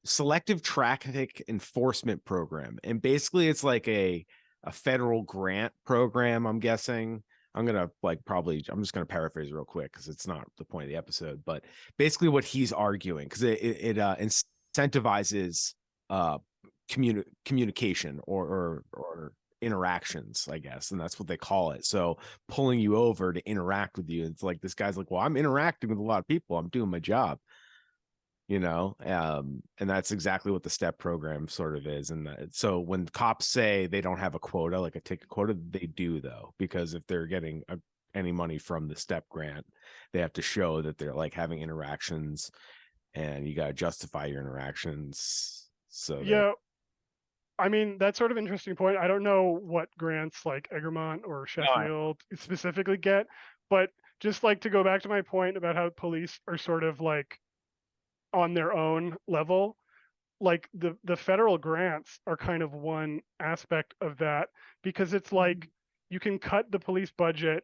Selective Traffic Enforcement Program, and basically, it's like a federal grant program. I'm guessing. I'm gonna I'm just gonna paraphrase real quick because it's not the point of the episode, but basically what he's arguing, because it incentivizes uh communication or interactions, I guess, and that's what they call it. So pulling you over to interact with you, it's like this guy's like, well, I'm interacting with a lot of people, I'm doing my job, you know. And that's exactly what the STEP program sort of is. And so when cops say they don't have a quota, like a ticket quota, they do, though, because if they're getting any money from the STEP grant, they have to show that they're like having interactions, and you got to justify your interactions. So Yeah, I mean, that's sort of interesting point. I don't know what grants like Egremont or Sheffield specifically get, but just like to go back to my point about how police are sort of like on their own level, like the federal grants are kind of one aspect of that, because it's like you can cut the police budget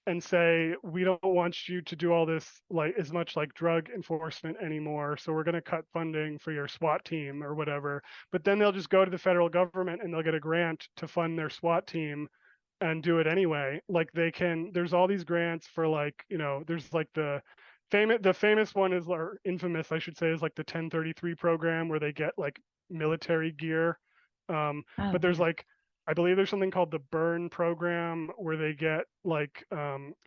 and say we don't want you to do all this like as much like drug enforcement anymore, so we're going to cut funding for your SWAT team or whatever. But then they'll just go to the federal government and they'll get a grant to fund their SWAT team and do it anyway. Like they can, there's all these grants for like, you know, there's like the famous one is, or infamous I should say, is like the 1033 program where they get like military gear. But there's like, I believe there's something called the Burn program where they get like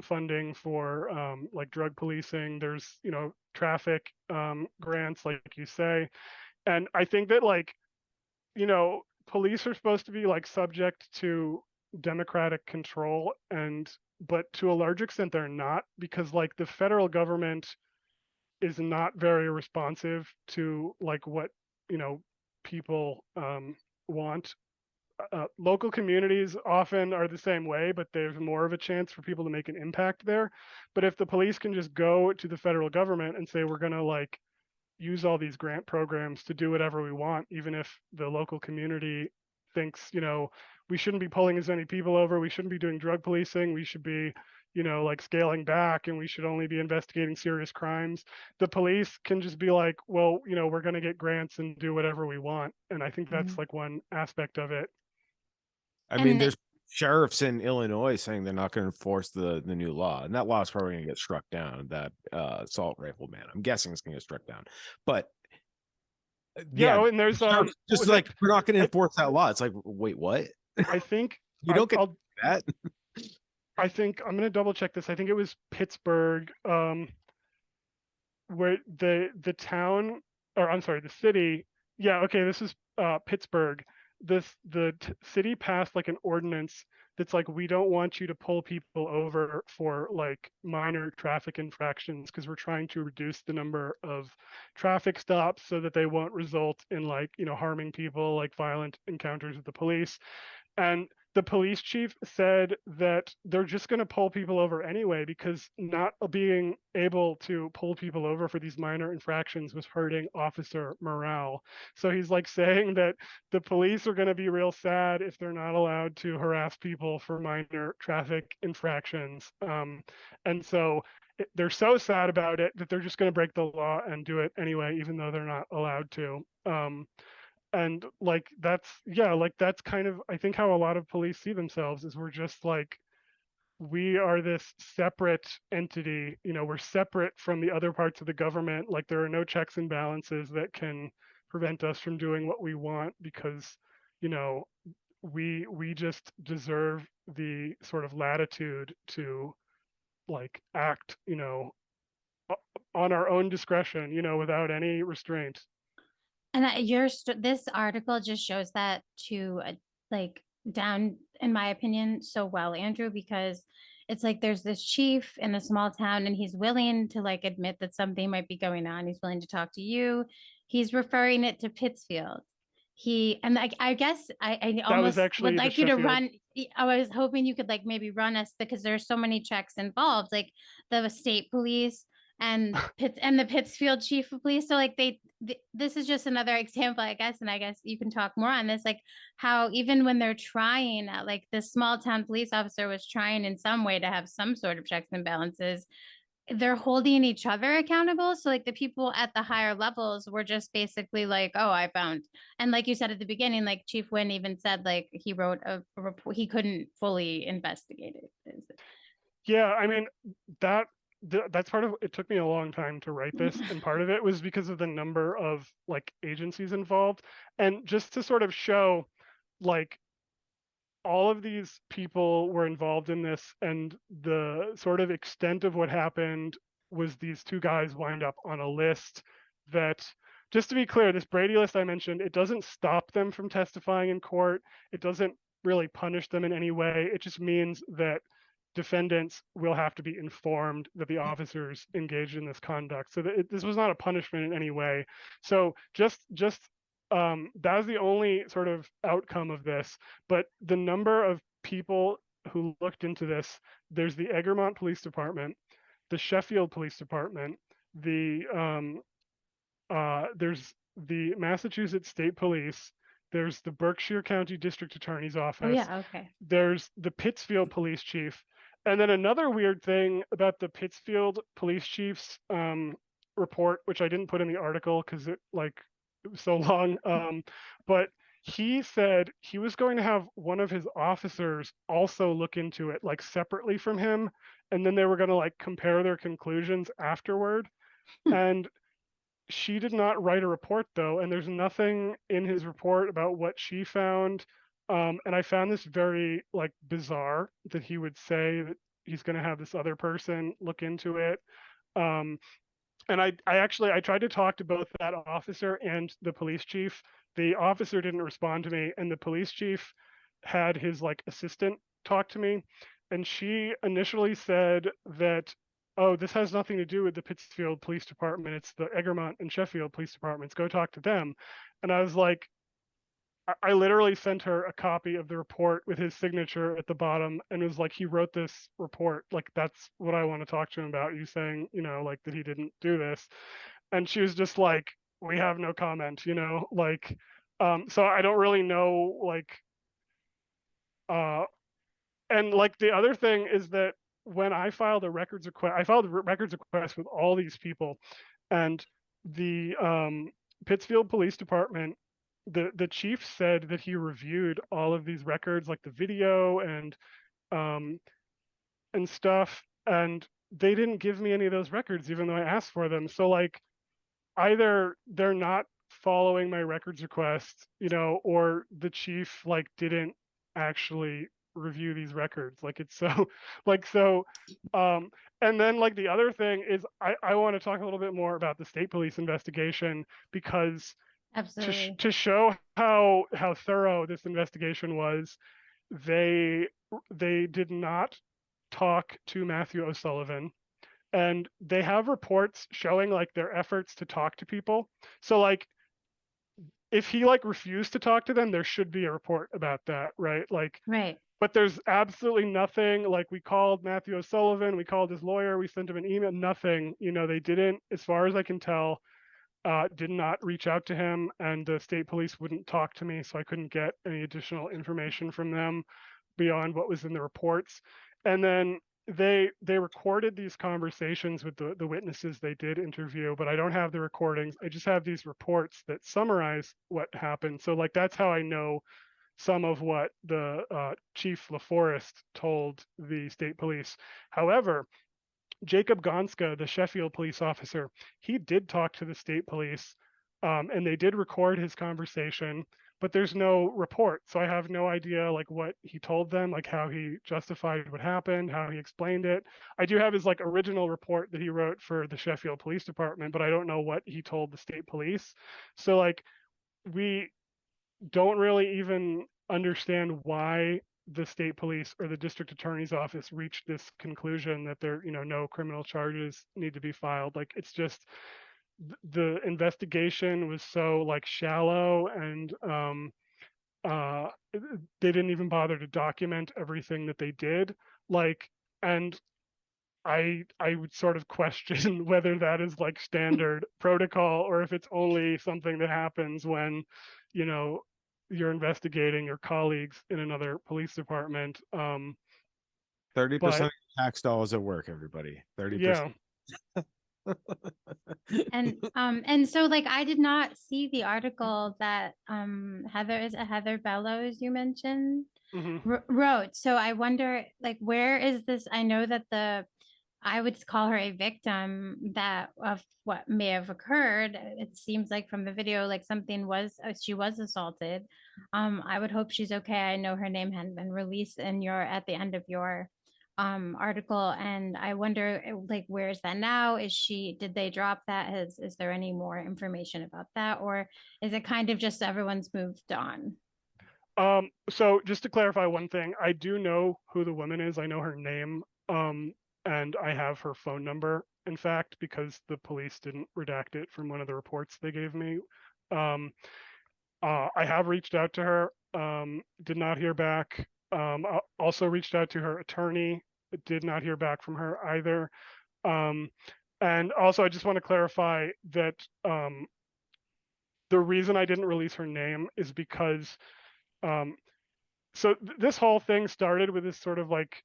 funding for like drug policing. There's, you know, traffic grants, like you say. And I think that like, you know, police are supposed to be like subject to democratic control, and but to a large extent they're not, because like the federal government is not very responsive to like what, you know, people want. Local communities often are the same way, but there's more of a chance for people to make an impact there. But if the police can just go to the federal government and say we're going to like use all these grant programs to do whatever we want, even if the local community thinks, you know, we shouldn't be pulling as many people over, we shouldn't be doing drug policing, we should be, you know, like scaling back, and we should only be investigating serious crimes. The police can just be like, well, you know, we're going to get grants and do whatever we want. And I think that's like one aspect of it. I mean, and there's sheriffs in Illinois saying they're not going to enforce the new law, and that law is probably going to get struck down. That assault rifle ban, I'm guessing, it's going to get struck down. But Yeah, yeah, oh, and there's sheriffs what just was like, it? we're not going to I, enforce that law. It's like, wait, what? I think You don't get I'll that. I think I'm gonna double check this. I think it was Pittsburgh, where the town, or I'm sorry, the city. Yeah, okay, this is Pittsburgh. City passed like an ordinance that's like, we don't want you to pull people over for like minor traffic infractions because we're trying to reduce the number of traffic stops so that they won't result in like, you know, harming people, like violent encounters with the police. And the police chief said that they're just going to pull people over anyway because not being able to pull people over for these minor infractions was hurting officer morale. So he's like saying that the police are going to be real sad if they're not allowed to harass people for minor traffic infractions. And so they're so sad about it that they're just going to break the law and do it anyway, even though they're not allowed to. And like that's kind of, I think, how a lot of police see themselves, is we're just like, we are this separate entity, we're separate from the other parts of the government. Like there are no checks and balances that can prevent us from doing what we want, because we just deserve the sort of latitude to like act on our own discretion, without any restraint. And this article just shows that to like down, in my opinion, so well, Andrew, because it's like there's this chief in a small town and he's willing to like admit that something might be going on. He's willing to talk to you. He's referring it to Pittsfield. And like I guess I That was almost actually would the like you to Sheffield. run. I was hoping you could like maybe run us, because there's so many checks involved, like the state police and the Pittsfield Chief of Police. So like this is just another example, I guess, and I guess you can talk more on this, like how even when they're trying, like the small town police officer was trying in some way to have some sort of checks and balances, they're holding each other accountable. So like the people at the higher levels were just basically like, oh, I found, and like you said at the beginning, like Chief Wynn even said like he wrote a report, he couldn't fully investigate it. Yeah, I mean, that's part of it. Took me a long time to write this, and part of it was because of the number of like agencies involved, and just to sort of show like all of these people were involved in this, and the sort of extent of what happened was these two guys wind up on a list that, just to be clear, this Brady list I mentioned, it doesn't stop them from testifying in court. It doesn't really punish them in any way. It just means that defendants will have to be informed that the officers engaged in this conduct. So that this was not a punishment in any way. So just that was the only sort of outcome of this. But the number of people who looked into this, there's the Egremont Police Department, the Sheffield Police Department, there's the Massachusetts State Police, there's the Berkshire County District Attorney's Office. Oh yeah, okay. There's the Pittsfield Police Chief. And then another weird thing about the Pittsfield Police Chief's report, which I didn't put in the article because it was so long, but he said he was going to have one of his officers also look into it, like separately from him, and then they were going to like compare their conclusions afterward. And she did not write a report though, and there's nothing in his report about what she found. And I found this very like bizarre that he would say that he's going to have this other person look into it. And I tried to talk to both that officer and the police chief. The officer didn't respond to me, and the police chief had his like assistant talk to me, and she initially said that, oh, this has nothing to do with the Pittsfield Police Department. It's the Egremont and Sheffield Police Departments. Go talk to them. And I was like, I literally sent her a copy of the report with his signature at the bottom, and was like, he wrote this report. Like, that's what I want to talk to him about. You saying, like that he didn't do this. And she was just like, we have no comment, like, so I don't really know, like, and like the other thing is that when I filed a records request with all these people, and the Pittsfield Police Department, the chief said that he reviewed all of these records, like the video and stuff, and they didn't give me any of those records, even though I asked for them. So like, either they're not following my records request, or the chief like didn't actually review these records. Like it's so and then like the other thing is I want to talk a little bit more about the state police investigation, because Absolutely. to show how thorough this investigation was, they did not talk to Matthew O'Sullivan, and they have reports showing like their efforts to talk to people. So like if he like refused to talk to them, there should be a report about that, right? Like, Right. but there's absolutely nothing. Like, we called Matthew O'Sullivan, we called his lawyer, we sent him an email, nothing. You know, they didn't, as far as I can tell, did not reach out to him, and the state police wouldn't talk to me, so I couldn't get any additional information from them beyond what was in the reports. And then they recorded these conversations with the witnesses they did interview, but I don't have the recordings. I just have these reports that summarize what happened. So like that's how I know some of what the Chief LaForest told the state police. However, Jacob Gonska, the Sheffield police officer, he did talk to the state police, and they did record his conversation, but there's no report. So I have no idea like what he told them, like how he justified what happened, how he explained it. I do have his like original report that he wrote for the Sheffield Police Department, but I don't know what he told the state police. So like we don't really even understand why the state police or the district attorney's office reached this conclusion that there, you know, no criminal charges need to be filed. Like it's just the investigation was so like shallow, and they didn't even bother to document everything that they did. Like, and I would sort of question whether that is like standard protocol, or if it's only something that happens when, you know, you're investigating your colleagues in another police department. 30% But of tax dollars at work, everybody. 30%. yeah, And so like I did not see the article that Heather Bellows you mentioned hmm wrote. So I wonder like where is this? I know that I would call her a victim that of what may have occurred. It seems like from the video, like something was she was assaulted. I would hope she's okay. I know her name hadn't been released in your at the end of your article, and I wonder like where is that now? Did they drop that? Is there any more information about that, or is it kind of just everyone's moved on? So just to clarify one thing, I do know who the woman is. I know her name, and I have her phone number, in fact, because the police didn't redact it from one of the reports they gave me. Um, I have reached out to her, did not hear back. Also reached out to her attorney, did not hear back from her either. Um, and also, I just want to clarify that the reason I didn't release her name is because um, this whole thing started with this sort of like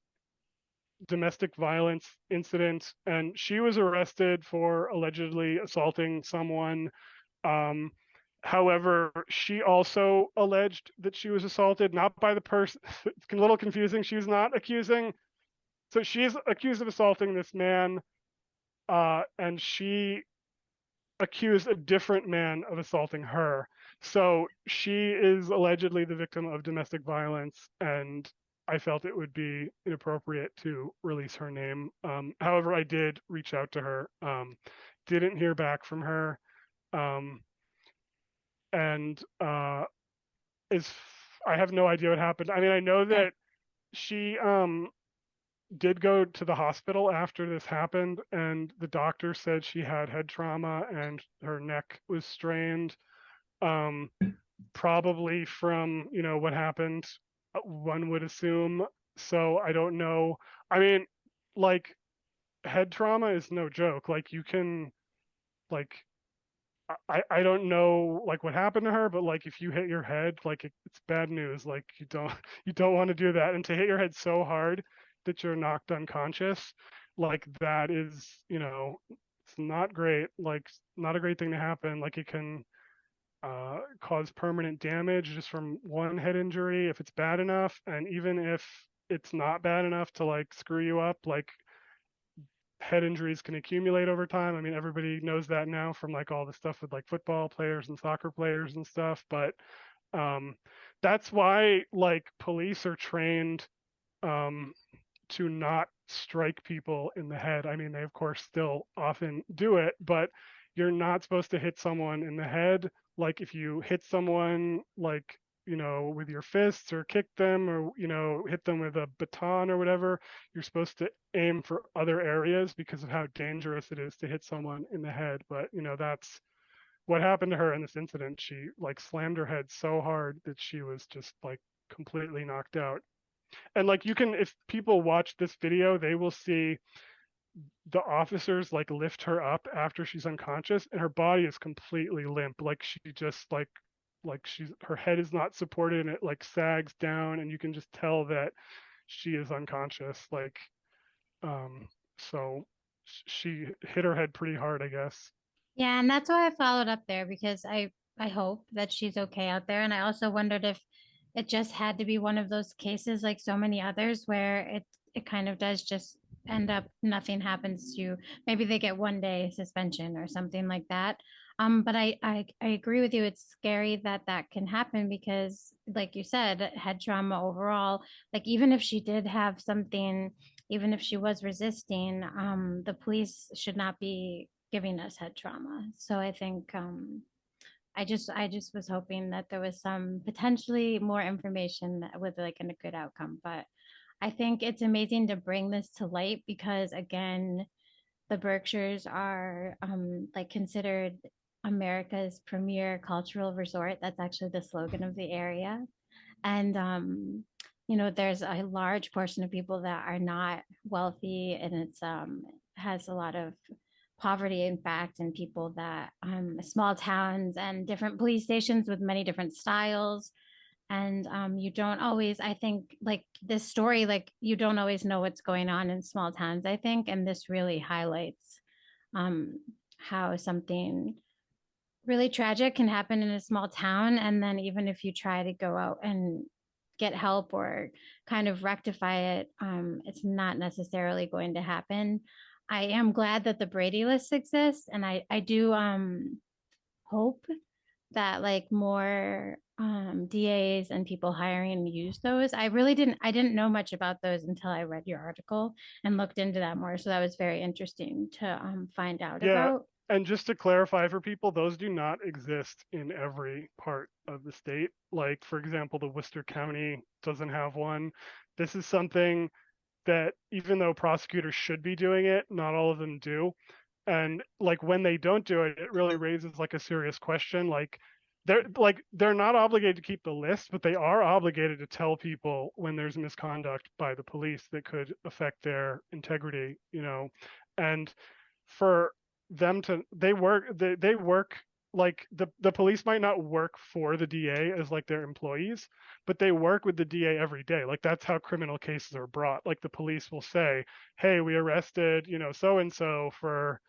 domestic violence incident, and she was arrested for allegedly assaulting someone. Um, However, she also alleged that she was assaulted, not by the person. It's a little confusing. She's not accusing. So she's accused of assaulting this man, and she accused a different man of assaulting her. So she is allegedly the victim of domestic violence, and I felt it would be inappropriate to release her name. However, I did reach out to her, didn't hear back from her, um, and is I have no idea what happened. I mean, I know Okay. that she did go to the hospital after this happened, and the doctor said she had head trauma and her neck was strained, um, probably from, you know, what happened, one would assume. So I don't know. I mean, like, head trauma is no joke. Like, you can, like, I don't know like what happened to her, but like if you hit your head, like it's bad news. Like you don't you don't want to do that, and to hit your head so hard that you're knocked unconscious, like that is, you know, it's not great. Like not a great thing to happen. Like it can cause permanent damage just from one head injury if it's bad enough, and even if it's not bad enough to like screw you up, like head injuries can accumulate over time. I mean, everybody knows that now from like all the stuff with like football players and soccer players and stuff. But um, that's why like police are trained um, to not strike people in the head. I mean, they of course still often do it, but you're not supposed to hit someone in the head. Like if you hit someone like, you know, with your fists or kick them or, you know, hit them with a baton or whatever, you're supposed to aim for other areas because of how dangerous it is to hit someone in the head. But, you know, that's what happened to her in this incident. She like slammed her head so hard that she was just like completely knocked out. And like you can, if people watch this video, they will see the officers like lift her up after she's unconscious, and her body is completely limp. Like she just like she's her head is not supported, and it like sags down, and you can just tell that she is unconscious. Like so she hit her head pretty hard, I guess. Yeah, and that's why I followed up there because I hope that she's okay out there. And I also wondered if it just had to be one of those cases like so many others where it kind of does just end up nothing happens to you. Maybe they get 1 day suspension or something like that. But I agree with you. It's scary that that can happen because, like you said, head trauma overall. Like even if she did have something, even if she was resisting, the police should not be giving us head trauma. So I think I just was hoping that there was some potentially more information with like a good outcome. But I think it's amazing to bring this to light because again, the Berkshires are like considered America's premier cultural resort. That's actually the slogan of the area. And there's a large portion of people that are not wealthy, and it's has a lot of poverty, in fact, and people that small towns and different police stations with many different styles. And you don't always, I think, like this story, like you don't always know what's going on in small towns, I think, and this really highlights um, how something really tragic can happen in a small town. And then even if you try to go out and get help or kind of rectify it, it's not necessarily going to happen. I am glad that the Brady list exists, and I do hope that like more DAs and people hiring use those. I didn't know much about those until I read your article and looked into that more. So that was very interesting to find out Yeah, about. and just to clarify for people, those do not exist in every part of the state. Like, for example, the Worcester County doesn't have one. This is something that even though prosecutors should be doing it, not all of them do. And like when they don't do it, it really raises like a serious question. They're not obligated to keep the list, but they are obligated to tell people when there's misconduct by the police that could affect their integrity, you know. And for them to they work like the police might not work for the DA as like their employees, but they work with the DA every day. Like that's how criminal cases are brought. Like the police will say, "Hey, we arrested, so and so for,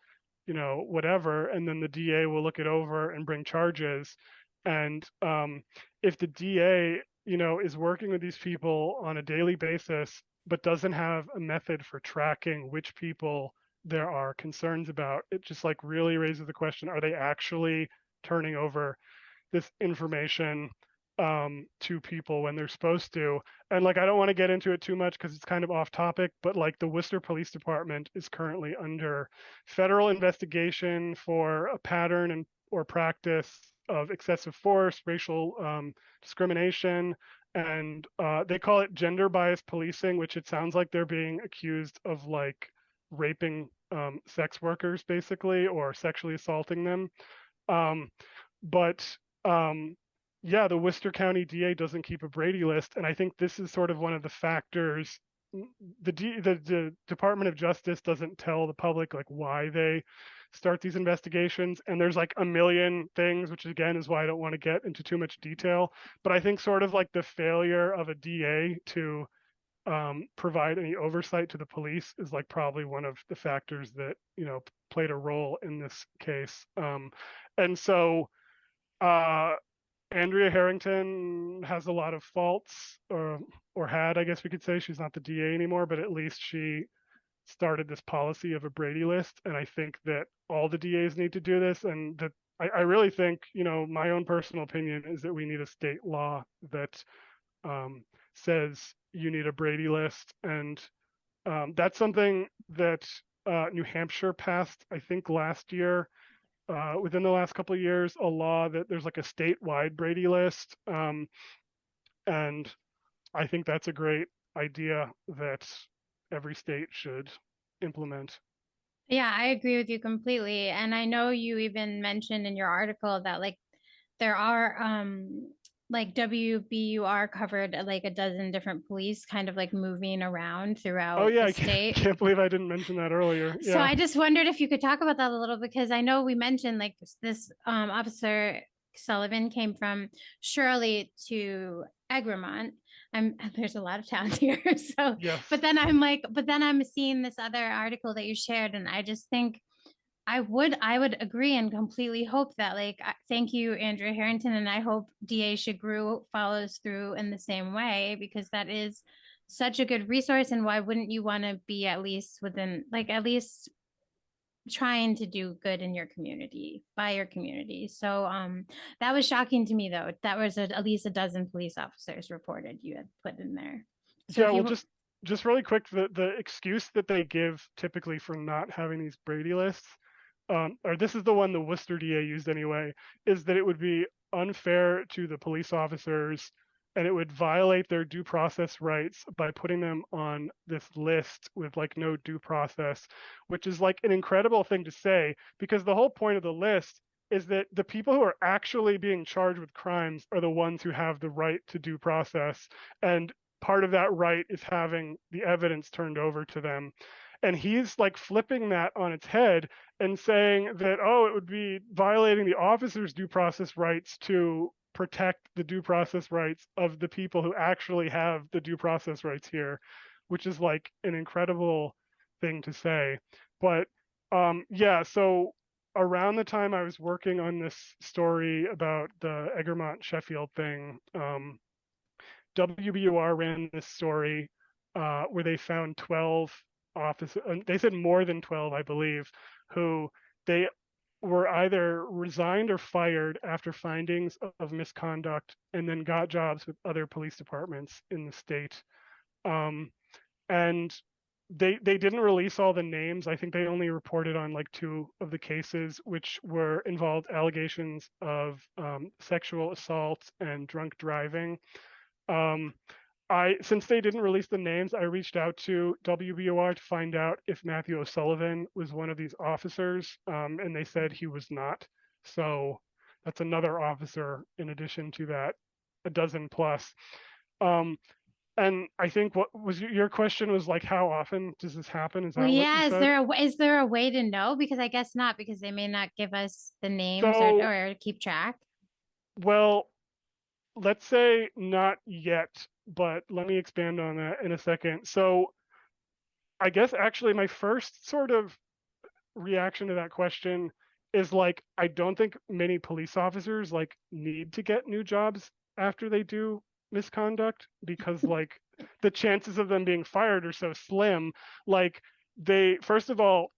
whatever," and then the DA will look it over and bring charges. And if the DA, is working with these people on a daily basis, but doesn't have a method for tracking which people there are concerns about, it just like really raises the question: are they actually turning over this information to people when they're supposed to? And like, I don't want to get into it too much because it's kind of off topic, but like the Worcester Police Department is currently under federal investigation for a pattern and or practice of excessive force, racial discrimination, and they call it gender biased policing, which it sounds like they're being accused of like raping sex workers basically, or sexually assaulting them. Um, but yeah, the Worcester County DA doesn't keep a Brady list, and I think this is sort of one of the factors. The Department of Justice doesn't tell the public like why they start these investigations, and there's like a million things, which again is why I don't want to get into too much detail. But I think sort of like the failure of a DA to provide any oversight to the police is like probably one of the factors that played a role in this case. And so Andrea Harrington has a lot of faults, or had, I guess we could say. She's not the DA anymore, but at least she started this policy of a Brady list, and I think that all the DAs need to do this, and that I really think, my own personal opinion is that we need a state law that says you need a Brady list, and that's something that New Hampshire passed, I think, last year. Within the last couple of years, a law that there's like a statewide Brady list, and I think that's a great idea that every state should implement. Yeah, I agree with you completely. And I know you even mentioned in your article that like there are like WBUR covered like a dozen different police kind of like moving around Oh throughout yeah, the I can't, state. can't believe I didn't mention that earlier. So Yeah. I just wondered if you could talk about that a little because I know we mentioned like this officer Sullivan came from Shirley to Egremont. There's a lot of towns here. So Yes. but then I'm like, but then I'm seeing this other article that you shared, and I just think I would agree and completely hope that like thank you, Andrew Harrington, and I hope DA Shagru follows through in the same way because that is such a good resource. And why wouldn't you want to be at least within like at least trying to do good in your community by your community? So that was shocking to me though. That was at least a dozen police officers reported you had put in there. So Yeah, if well, you just really quick, the excuse that they give typically for not having these Brady lists, or this is the one the Worcester DA used anyway, is that it would be unfair to the police officers and it would violate their due process rights by putting them on this list with like no due process, which is like an incredible thing to say because the whole point of the list is that the people who are actually being charged with crimes are the ones who have the right to due process. And part of that right is having the evidence turned over to them. And he's like flipping that on its head and saying that, oh, it would be violating the officer's due process rights to protect the due process rights of the people who actually have the due process rights here, which is like an incredible thing to say. But yeah, so around the time I was working on this story about the Egremont Sheffield thing, WBUR ran this story where they found 12 officers, they said more than 12, I believe, who they were either resigned or fired after findings of misconduct and then got jobs with other police departments in the state. Um, and they didn't release all the names. I think they only reported on like two of the cases, which were involved allegations of sexual assault and drunk driving. Um, since they didn't release the names, I reached out to WBOR to find out if Matthew O'Sullivan was one of these officers, and they said he was not. So that's another officer in addition to that, a dozen plus. Um, and I think what was your question was like, how often does this happen? Is well, that what you yeah, said? is there a way to know? Because I guess not, because they may not give us the names So, or keep track. well, let's say not yet, but let me expand on that in a second. So I guess actually my first sort of reaction to that question is like I don't think many police officers like need to get new jobs after they do misconduct because like the chances of them being fired are so slim. Like they first of all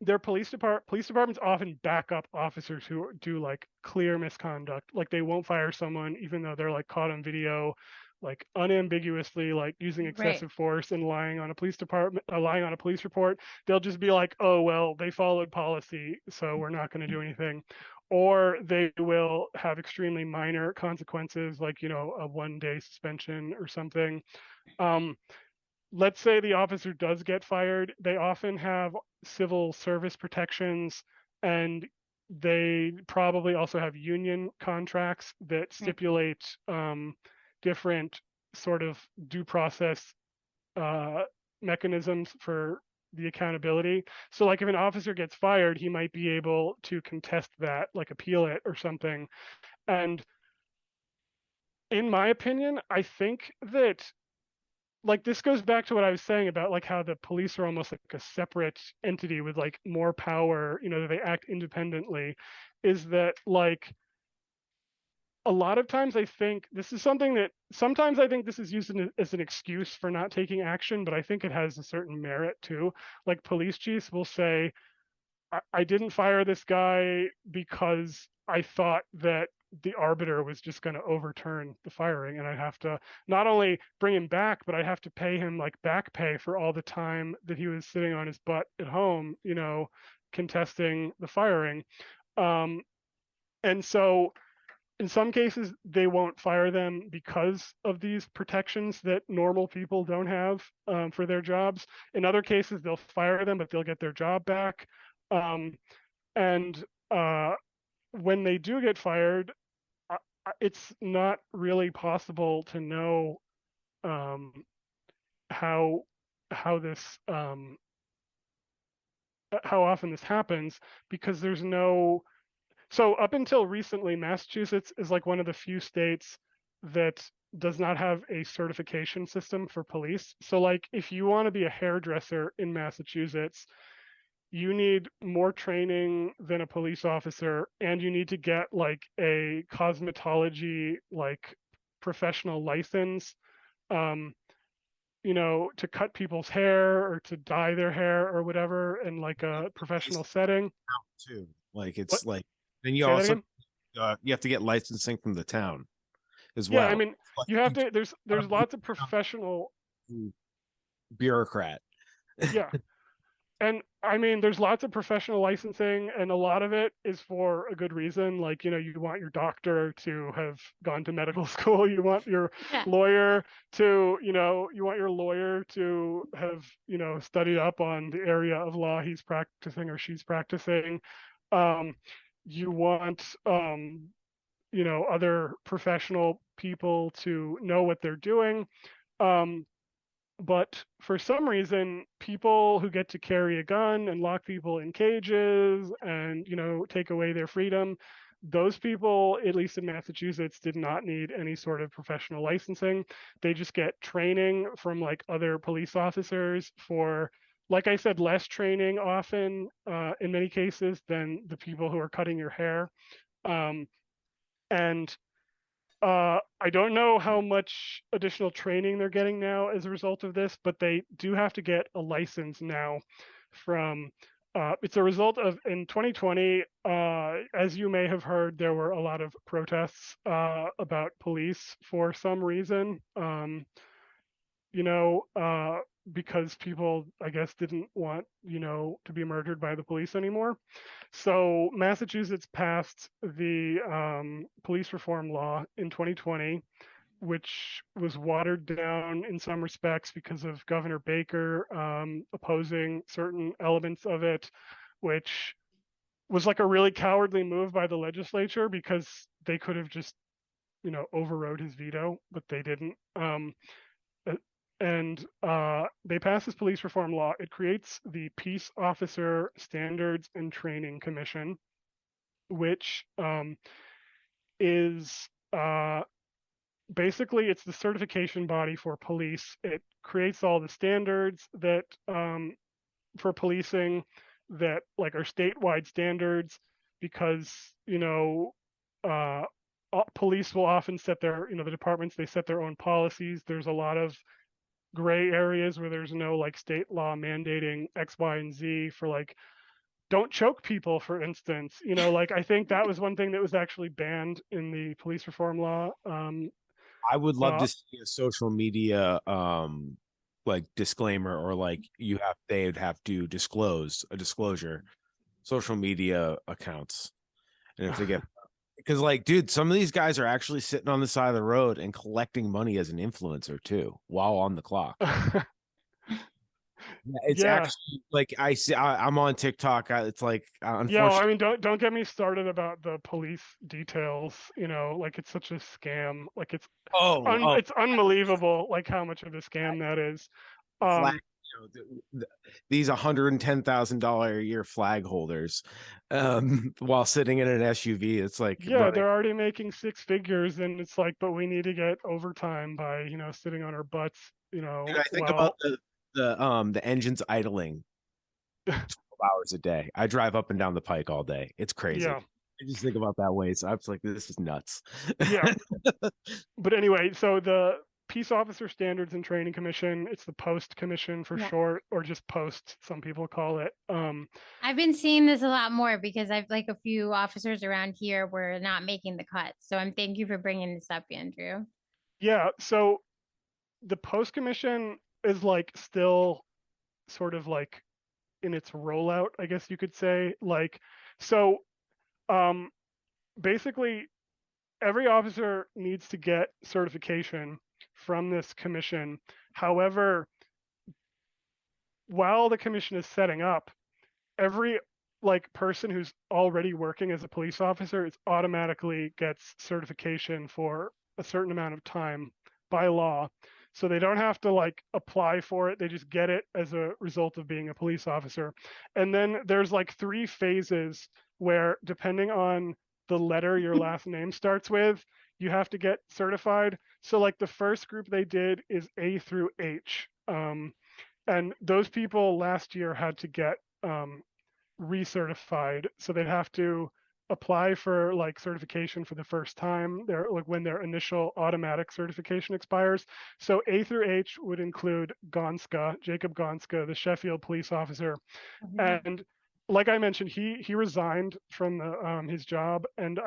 their police departments often back up officers who do like clear misconduct. Like they won't fire someone even though they're like caught on video, like unambiguously like using Right. excessive force and lying on a police department, lying on a police report. They'll just be like, oh well, they followed policy, so we're not going to do anything. Or they will have extremely minor consequences, like a 1 day suspension or something. Um, let's say the officer does get fired, they often have civil service protections and they probably also have union contracts that Right. stipulate different sort of due process uh, mechanisms for the accountability. So, like, if an officer gets fired, he might be able to contest that, like appeal it or something. And in my opinion, I think that like this goes back to what I was saying about like how the police are almost like a separate entity with like more power, that they act independently, is that like a lot of times I think this is something that sometimes I think this is used as an excuse for not taking action, but I think it has a certain merit too. Like police chiefs will say, I didn't fire this guy because I thought that the arbiter was just going to overturn the firing and I'd have to not only bring him back, but I'd have to pay him like back pay for all the time that he was sitting on his butt at home, contesting the firing. And so in some cases, they won't fire them because of these protections that normal people don't have for their jobs. In other cases, they'll fire them, but they'll get their job back. And when they do get fired, it's not really possible to know how this how often this happens, because there's no. So up until recently, Massachusetts is like one of the few states that does not have a certification system for police. So like if you want to be a hairdresser in Massachusetts, you need more training than a police officer, and you need to get like a cosmetology like professional license, um, to cut people's hair or to dye their hair or whatever in like a professional setting. Too. Like What? it's like then you Say that also again? you have to get licensing from the town as Yeah, I well. mean, Like you have you to. There's lots of professional. bureaucrat. Yeah, and I mean, there's lots of professional licensing, and a lot of it is for a good reason. Like, you want your doctor to have gone to medical school. You want your Yeah. lawyer to, you want your lawyer to have, studied up on the area of law he's practicing or she's practicing. Um, you want, other professional people to know what they're doing. Um, but for some reason, people who get to carry a gun and lock people in cages and, take away their freedom, those people, at least in Massachusetts, did not need any sort of professional licensing. They just get training from like other police officers for, like I said, less training often, in many cases, than the people who are cutting your hair. Um, and I don't know how much additional training they're getting now as a result of this, but they do have to get a license now from. It's a result of in 2020, as you may have heard, there were a lot of protests about police for some reason. You know, uh, because people, I guess, didn't want, to be murdered by the police anymore. So Massachusetts passed the police reform law in 2020, which was watered down in some respects because of Governor Baker opposing certain elements of it, which was like a really cowardly move by the legislature because they could have just, overrode his veto, but they didn't. Uh, and they passed this police reform law. It creates the Peace Officer Standards and Training Commission, which is basically it's the certification body for police. It creates all the standards that for policing that like are statewide standards, because uh, police will often set their, the departments, they set their own policies. There's a lot of gray areas where there's no like state law mandating X, Y, and Z for like don't choke people, for instance. Like I think that was one thing that was actually banned in the police reform law. I would love Uh, to see a social media like disclaimer, or like they'd have to disclose a disclosure social media accounts. And if they get, because like dude, some of these guys are actually sitting on the side of the road and collecting money as an influencer too while on the clock. Yeah, it's yeah, actually like I'm on TikTok. It's like yeah. Well, I unfortunately. mean, don't get me started about the police details. Like it's such a scam. Like Oh, it's unbelievable like how much of a scam that is. flag, Um, these $110,000 a year flag holders, while sitting in an SUV. It's like yeah, running. they're already making six figures, and it's like, but we need to get overtime by sitting on our butts. Dude, I think about Well, the engines idling 12 hours a day. I drive up and down the pike all day. It's crazy. yeah, I just think about that way. So I was like, this is nuts. yeah. But anyway, so the Peace Officer Standards and Training Commission, it's the Post Commission for Yeah. short, or just Post, some people call it. I've been seeing this a lot more because I've like a few officers around here were not making the cut. So thank you for bringing this up, Andrew. Yeah, so the Post Commission is like still sort of like in its rollout, I guess you could say. Like, so um, basically every officer needs to get certification from this commission. However, while the commission is setting up, every like person who's already working as a police officer is automatically gets certification for a certain amount of time by law. So they don't have to like apply for it. They just get it as a result of being a police officer. And then there's like 3 phases where, depending on the letter your last name starts with, you have to get certified. So like the first group they did is A through H. And those people last year had to get recertified, so they'd have to apply for like certification for the first time, they're like when their initial automatic certification expires. So A through H would include Jacob Gonska, the Sheffield police officer. And like I mentioned, he resigned from his job, and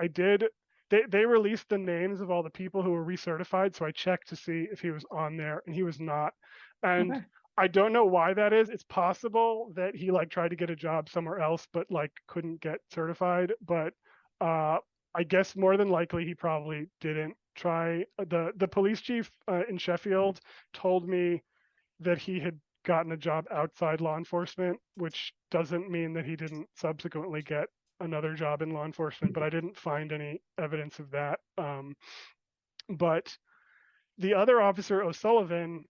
they released the names of all the people who were recertified, so I checked to see if he was on there, and he was not. And I don't know why that is. It's possible that he like tried to get a job somewhere else, but like couldn't get certified. But I guess more than likely he probably didn't try. The police chief in Sheffield told me that he had gotten a job outside law enforcement, which doesn't mean that he didn't subsequently get another job in law enforcement, but I didn't find any evidence of that. But the other officer, O'Sullivan,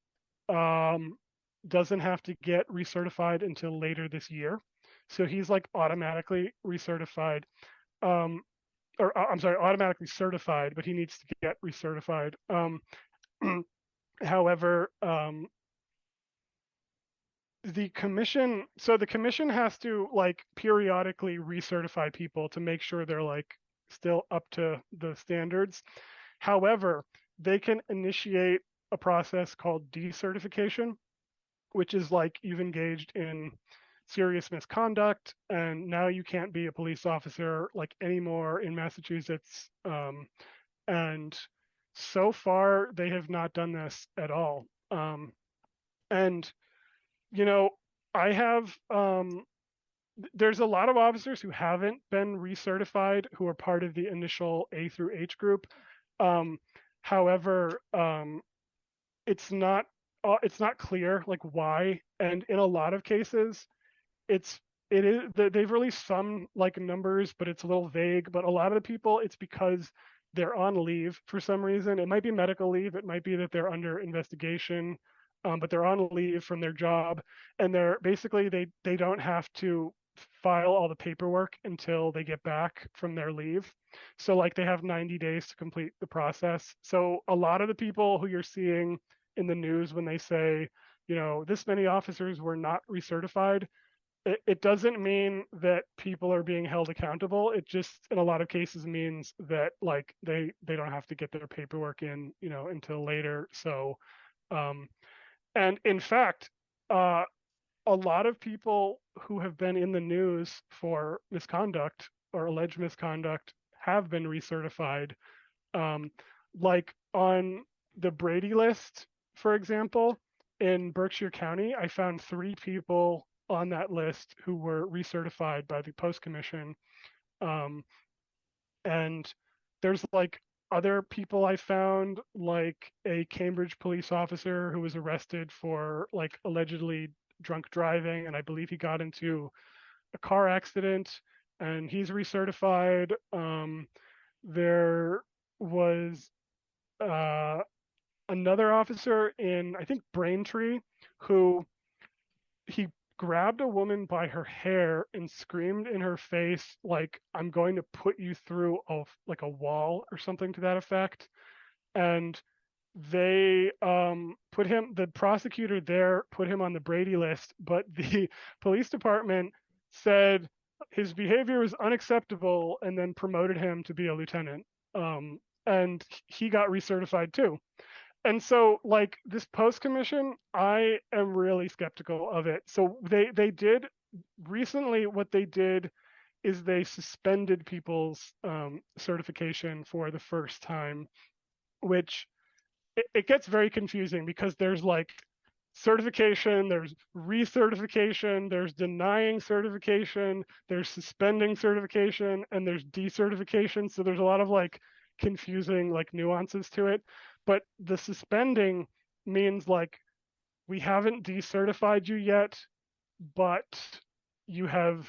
doesn't have to get recertified until later this year. So he's like automatically recertified. I'm sorry, automatically certified, but he needs to get recertified. However, the commission has to like periodically recertify people to make sure they're like still up to the standards. However, they can initiate a process called decertification, which is like you've engaged in serious misconduct and now you can't be a police officer like anymore in Massachusetts. And so far they have not done this at all. And you know, I have there's a lot of officers who haven't been recertified who are part of the initial A through H group. However, it's not clear like why, and in a lot of cases they've released some like numbers, but it's a little vague. But a lot of the people, it's because they're on leave for some reason. It might be medical leave, it might be that they're under investigation, but they're on leave from their job, and they're basically they don't have to file all the paperwork until they get back from their leave. So like they have 90 days to complete the process. So a lot of the people who you're seeing in the news when they say, you know, this many officers were not recertified, it doesn't mean that people are being held accountable. It just in a lot of cases means that like they don't have to get their paperwork in, you know, until later. So and in fact, a lot of people who have been in the news for misconduct or alleged misconduct have been recertified. Like on the Brady list, for example, in Berkshire County, I found 3 people on that list who were recertified by the Post Commission. And there's like other people I found, like a Cambridge police officer who was arrested for like allegedly drunk driving, and I believe he got into a car accident and he's recertified. There was another officer in, I think, Braintree, who he grabbed a woman by her hair and screamed in her face like, I'm going to put you through like a wall or something to that effect. And they the prosecutor there put him on the Brady list, but the police department said his behavior was unacceptable and then promoted him to be a lieutenant. And he got recertified too. And so like this Post Commission, I am really skeptical of it. So they did recently, what they did is they suspended people's certification for the first time, which it gets very confusing because there's like certification, there's recertification, there's denying certification, there's suspending certification, and there's decertification. So there's a lot of like confusing like nuances to it. But the suspending means like we haven't decertified you yet, but you have,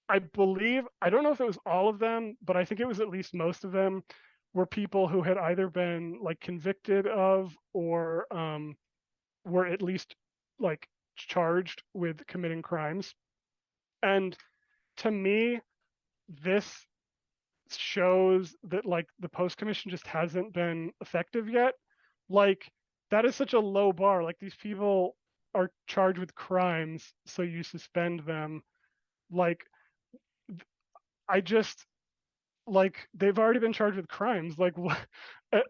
I believe, I don't know if it was all of them, but I think it was at least most of them were people who had either been like convicted of or were at least like charged with committing crimes. And to me, this shows that like the post commission just hasn't been effective yet. Like that is such a low bar. Like these people are charged with crimes, so you suspend them. Like I just like they've already been charged with crimes. Like what?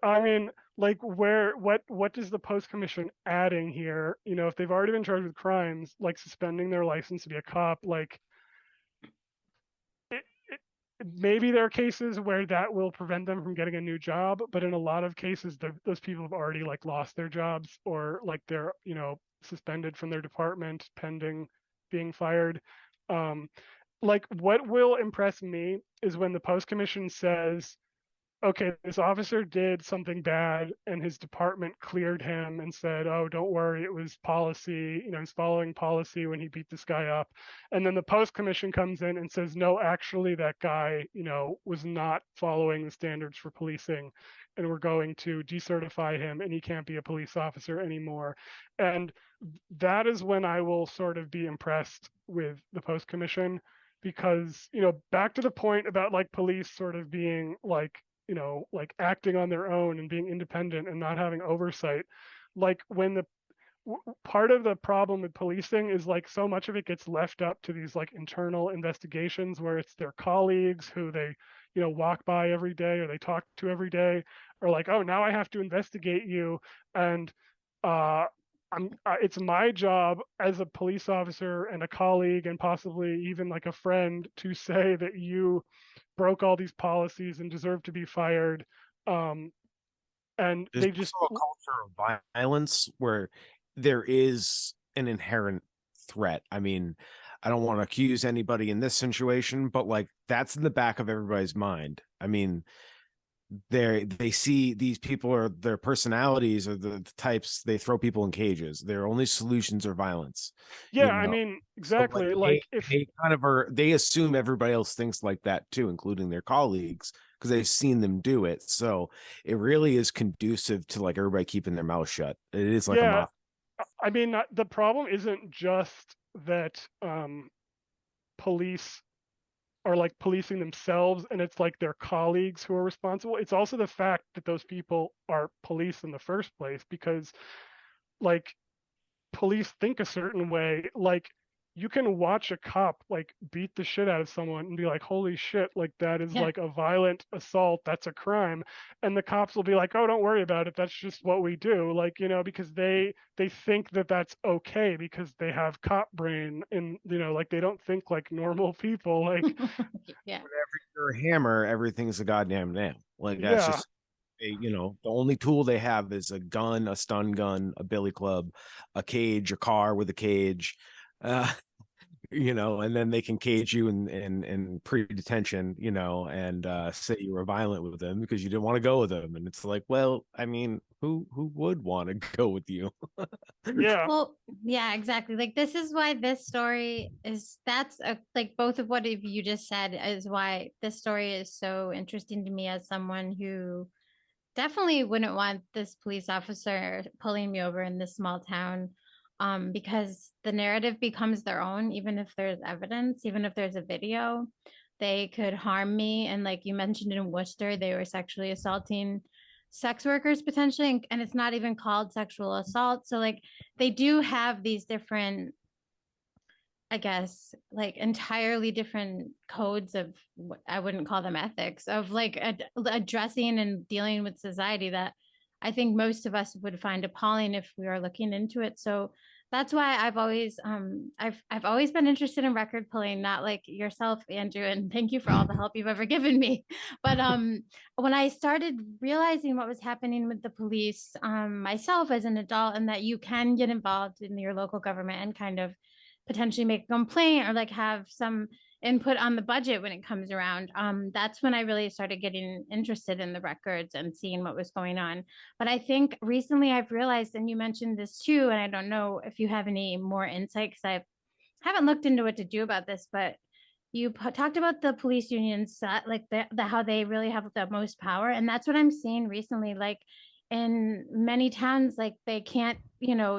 I mean, like what is the post commission adding here? You know, if they've already been charged with crimes, like suspending their license to be a cop, like it, it, maybe there are cases where that will prevent them from getting a new job, but in a lot of cases, those people have already like lost their jobs or like they're suspended from their department pending being fired. Um, like what will impress me is when the post commission says, okay, this officer did something bad and his department cleared him and said, oh, don't worry, it was policy, he's following policy when he beat this guy up. And then the post commission comes in and says, no, actually that guy, was not following the standards for policing and we're going to decertify him and he can't be a police officer anymore. And that is when I will sort of be impressed with the post commission because, back to the point about like police sort of being like, like acting on their own and being independent and not having oversight. Like when part of the problem with policing is like so much of it gets left up to these like internal investigations where it's their colleagues who they, walk by every day or they talk to every day, or like, oh, now I have to investigate you. And it's my job as a police officer and a colleague and possibly even like a friend to say that you broke all these policies and deserve to be fired. And There's they just also a culture of violence where there is an inherent threat. I mean, I don't want to accuse anybody in this situation, but like that's in the back of everybody's mind. I mean, they see these people are their personalities or the types they throw people in cages. Their only solutions are violence. yeah, I mean, So like exactly. Like if they kind of are, they assume everybody else thinks like that too, including their colleagues, because they've seen them do it. So it really is conducive to like everybody keeping their mouth shut. It is like a yeah, mafia. I mean, the problem isn't just that police are like policing themselves and it's like their colleagues who are responsible. It's also the fact that those people are police in the first place because like police think a certain way. Like you can watch a cop like beat the shit out of someone and be like, holy shit, like that is Yeah. like a violent assault, that's a crime. And the cops will be like, oh, don't worry about it, that's just what we do. Like, because they think that that's okay because they have cop brain and like they don't think like normal people. Like Yeah. Whenever you're a hammer, everything's a goddamn nail. Like that's yeah, just the only tool they have is a gun, a stun gun, a billy club, a cage, a car with a cage. Uh, and then they can cage you in pre-detention, and say you were violent with them because you didn't want to go with them. And it's like, well, I mean, who would want to go with you? yeah, Well, yeah, exactly. Like this is why this story is like both of what you just said is why this story is so interesting to me as someone who definitely wouldn't want this police officer pulling me over in this small town, because the narrative becomes their own, even if there's evidence, even if there's a video, they could harm me. And like you mentioned in Worcester, they were sexually assaulting sex workers potentially, and it's not even called sexual assault. So like they do have these different, I guess, like entirely different codes of I wouldn't call them ethics of like addressing and dealing with society that I think most of us would find appalling if we are looking into it. So that's why I've always been interested in record pulling, not like yourself, Andrew, and thank you for all the help you've ever given me. But when I started realizing what was happening with the police, myself as an adult, and that you can get involved in your local government and kind of potentially make a complaint or like have some input on the budget when it comes around. That's when I really started getting interested in the records and seeing what was going on. But I think recently I've realized, and you mentioned this too, and I don't know if you have any more insight because I haven't looked into what to do about this, but you talked about the police unions, like the how they really have the most power, and that's what I'm seeing recently. Like in many towns, like they can't,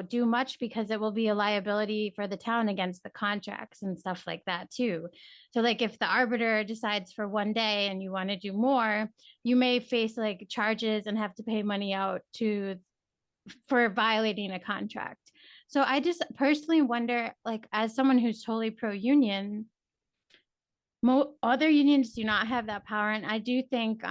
do much because it will be a liability for the town against the contracts and stuff like that too. So like if the arbiter decides for one day and you want to do more, you may face like charges and have to pay money out to for violating a contract. So I just personally wonder, like as someone who's totally pro union, other unions do not have that power, and I do think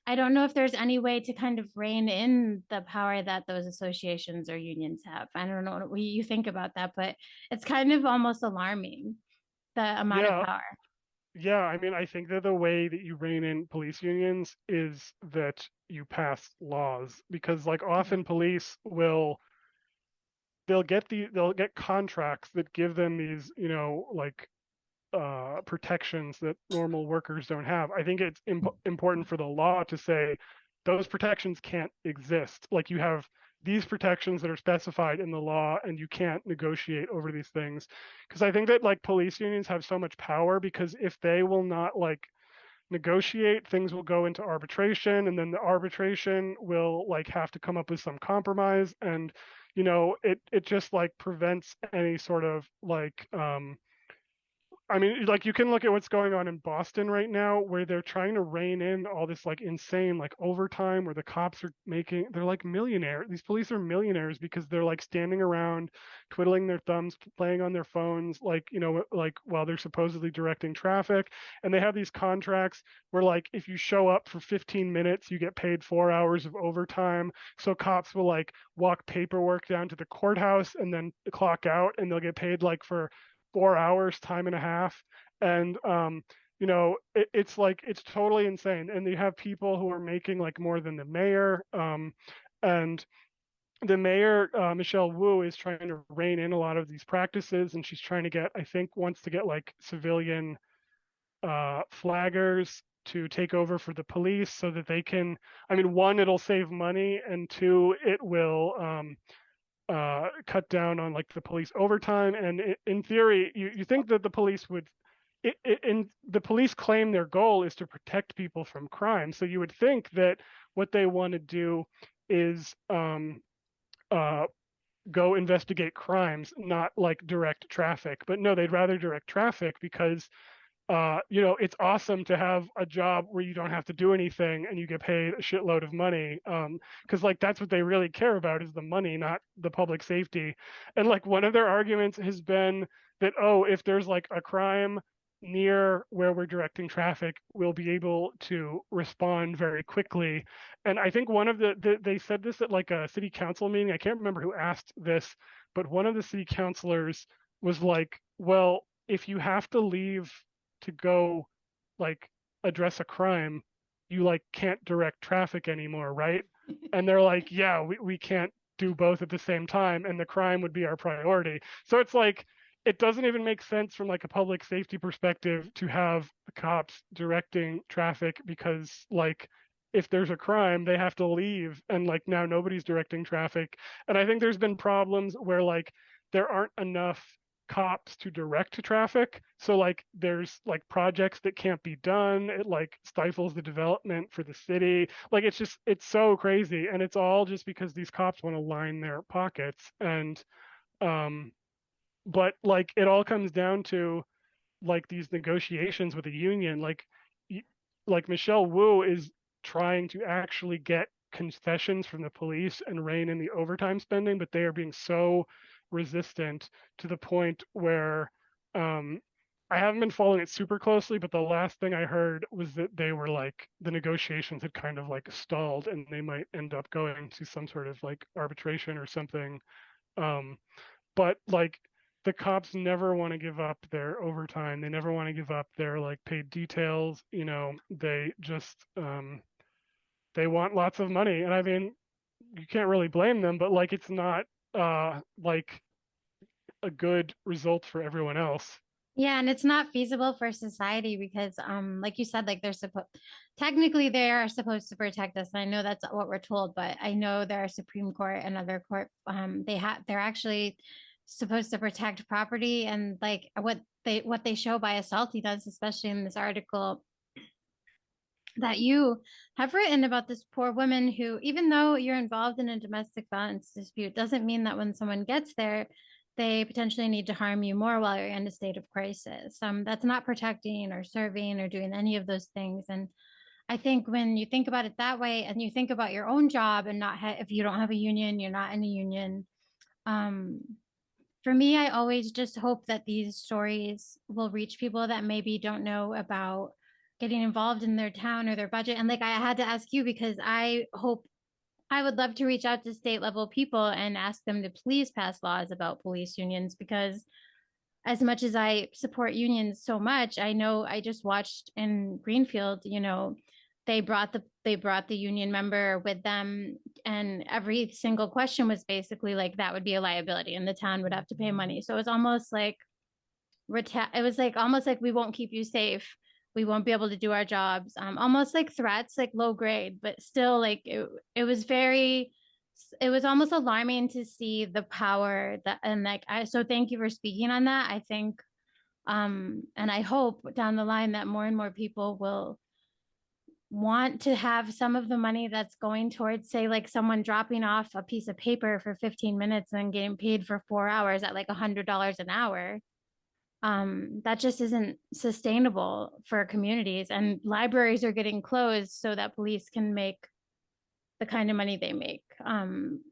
I don't know if there's any way to kind of rein in the power that those associations or unions have. I don't know what you think about that, but it's kind of almost alarming, the amount of Yeah, power. yeah. I mean, I think that the way that you rein in police unions is that you pass laws, because like often police will they'll get contracts that give them these, like protections that normal workers don't have. I think it's important for the law to say those protections can't exist. Like you have these protections that are specified in the law and you can't negotiate over these things. Because I think that like police unions have so much power, because if they will not like negotiate, things will go into arbitration, and then the arbitration will like have to come up with some compromise, and it just like prevents any sort of like I mean, like you can look at what's going on in Boston right now, where they're trying to rein in all this like insane like overtime, where the cops are they're like millionaires. These police are millionaires because they're like standing around, twiddling their thumbs, playing on their phones, like like while they're supposedly directing traffic. And they have these contracts where like if you show up for 15 minutes, you get paid 4 hours of overtime. So cops will like walk paperwork down to the courthouse and then clock out, and they'll get paid like for 4 hours, time and a half. And it's like it's totally insane. And you have people who are making like more than the mayor. And the mayor, Michelle Wu, is trying to rein in a lot of these practices, and she's trying to wants to get like civilian flaggers to take over for the police so that they can, I mean, one, it'll save money, and two, it will cut down on like the police overtime. And in theory, you think that the police would, and the police claim their goal is to protect people from crime. So you would think that what they want to do is go investigate crimes, not like direct traffic. But no, they'd rather direct traffic because it's awesome to have a job where you don't have to do anything and you get paid a shitload of money. Because like that's what they really care about, is the money, not the public safety. And like one of their arguments has been that, oh, if there's like a crime near where we're directing traffic, we'll be able to respond very quickly. And I think one of they said this at like a city council meeting. I can't remember who asked this, but one of the city councilors was like, well, if you have to leave to go like address a crime, you like can't direct traffic anymore, right? And they're like, yeah, we can't do both at the same time, and the crime would be our priority. So it's like it doesn't even make sense from like a public safety perspective to have the cops directing traffic, because like if there's a crime, they have to leave, and like now nobody's directing traffic. And I think there's been problems where like there aren't enough cops to direct traffic, so like there's like projects that can't be done. It like stifles the development for the city. Like it's so crazy, and it's all just because these cops want to line their pockets. And but like it all comes down to like these negotiations with the union. Like Michelle Wu is trying to actually get concessions from the police and rein in the overtime spending, but they are being so resistant, to the point where I haven't been following it super closely, but the last thing I heard was that they were like the negotiations had kind of like stalled, and they might end up going to some sort of like arbitration or something. But like the cops never want to give up their overtime. They never want to give up their like paid details. They just they want lots of money. And I mean, you can't really blame them, but like it's not like a good result for everyone else. Yeah, and it's not feasible for society because, like you said, like they're supposed, technically they are supposed to protect us. And I know that's what we're told, but I know there are Supreme Court and other court, they're actually supposed to protect property, and like what they show by assaulting us, especially in this article that you have written about this poor woman who, even though you're involved in a domestic violence dispute, doesn't mean that when someone gets there, they potentially need to harm you more while you're in a state of crisis. That's not protecting or serving or doing any of those things. And I think when you think about it that way, and you think about your own job and not if you don't have a union, you're not in a union. Um, for me, I always just hope that these stories will reach people that maybe don't know about getting involved in their town or their budget. And like I had to ask you because I would love to reach out to state level people and ask them to please pass laws about police unions, because as much as I support unions so much, I know I just watched in Greenfield, they brought the union member with them, and every single question was basically like that would be a liability and the town would have to pay money. So it was almost like it was like almost like we won't keep you safe. We won't be able to do our jobs. Almost like threats, like low grade, but still like it was very, it was almost alarming to see the power that, and like so thank you for speaking on that. I think and I hope down the line that more and more people will want to have some of the money that's going towards, say, like someone dropping off a piece of paper for 15 minutes and getting paid for 4 hours at like $100 an hour. That just isn't sustainable for communities, and libraries are getting closed so that police can make the kind of money they make.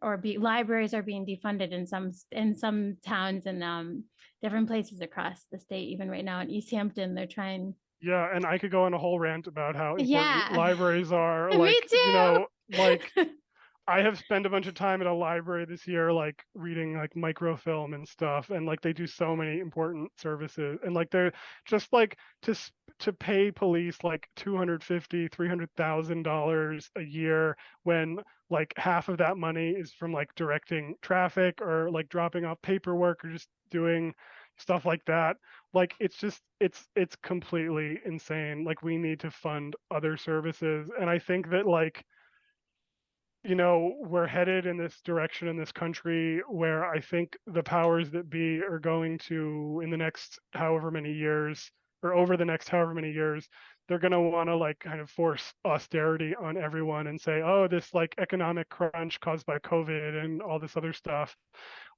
Or libraries are being defunded in some towns and different places across the state. Even right now in East Hampton, they're trying. Yeah, and I could go on a whole rant about how important Yeah. libraries are. Me Like, too. like I have spent a bunch of time at a library this year, like reading like microfilm and stuff, and like they do so many important services, and like they're just like to pay police like 250, $300,000 a year when like half of that money is from like directing traffic or like dropping off paperwork or just doing stuff like that. Like it's just it's completely insane. Like we need to fund other services, and I think that like we're headed in this direction in this country where I think the powers that be are going to, in the next however many years, or over the next however many years, they're going to want to like kind of force austerity on everyone and say, oh, this like economic crunch caused by COVID and all this other stuff.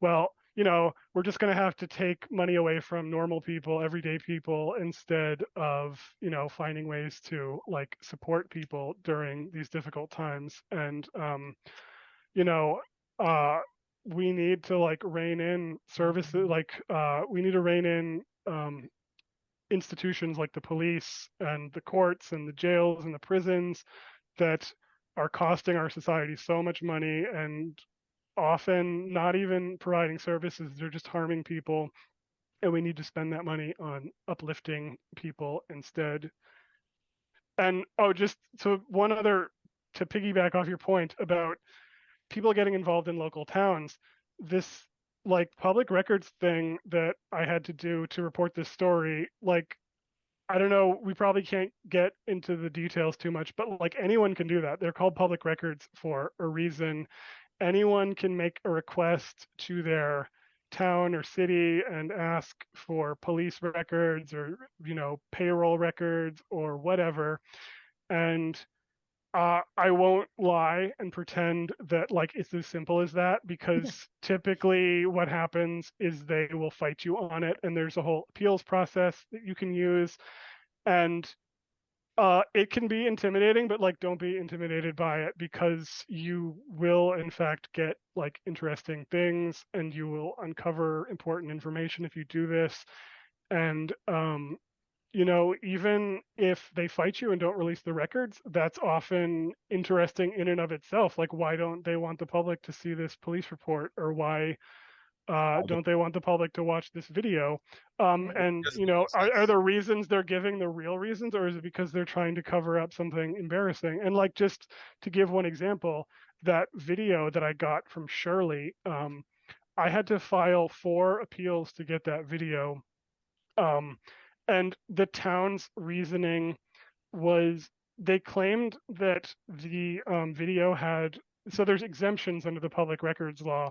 Well, we're just going to have to take money away from normal people, everyday people, instead of, finding ways to like support people during these difficult times. And, you know, uh, we need to like rein in services, like we need to rein in institutions like the police and the courts and the jails and the prisons that are costing our society so much money and often not even providing services. They're just harming people. And we need to spend that money on uplifting people instead. And oh, just so one other, to piggyback off your point about people getting involved in local towns, this like public records thing that I had to do to report this story, like I don't know, we probably can't get into the details too much, but like anyone can do that. They're called public records for a reason. Anyone can make a request to their town or city and ask for police records or payroll records or whatever. And I won't lie and pretend that like it's as simple as that, because typically what happens is they will fight you on it, and there's a whole appeals process that you can use. And it can be intimidating, but like don't be intimidated by it, because you will in fact get like interesting things and you will uncover important information if you do this. And even if they fight you and don't release the records, that's often interesting in and of itself. Like, why don't they want the public to see this police report, or why don't they want the public to watch this video? And are the reasons they're giving the real reasons, or is it because they're trying to cover up something embarrassing? And like, just to give one example, that video that I got from Shirley, I had to file 4 appeals to get that video. And the town's reasoning was they claimed that the video had, so there's exemptions under the public records law,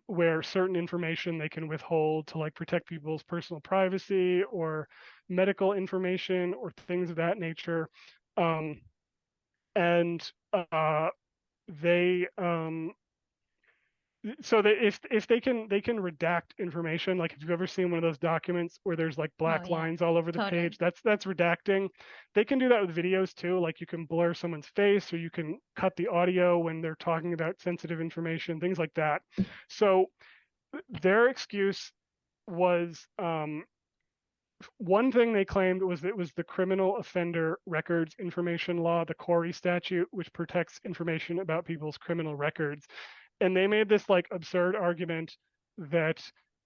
where certain information they can withhold to like protect people's personal privacy or medical information or things of that nature. And they so that if they can redact information, like if you've ever seen one of those documents where there's like black yeah, lines all over the totally. page, that's redacting. They can do that with videos too, like you can blur someone's face or you can cut the audio when they're talking about sensitive information, things like that. So their excuse was, one thing they claimed was it was the Criminal Offender Records Information Law, the Corey statute, which protects information about people's criminal records. And they made this like absurd argument that,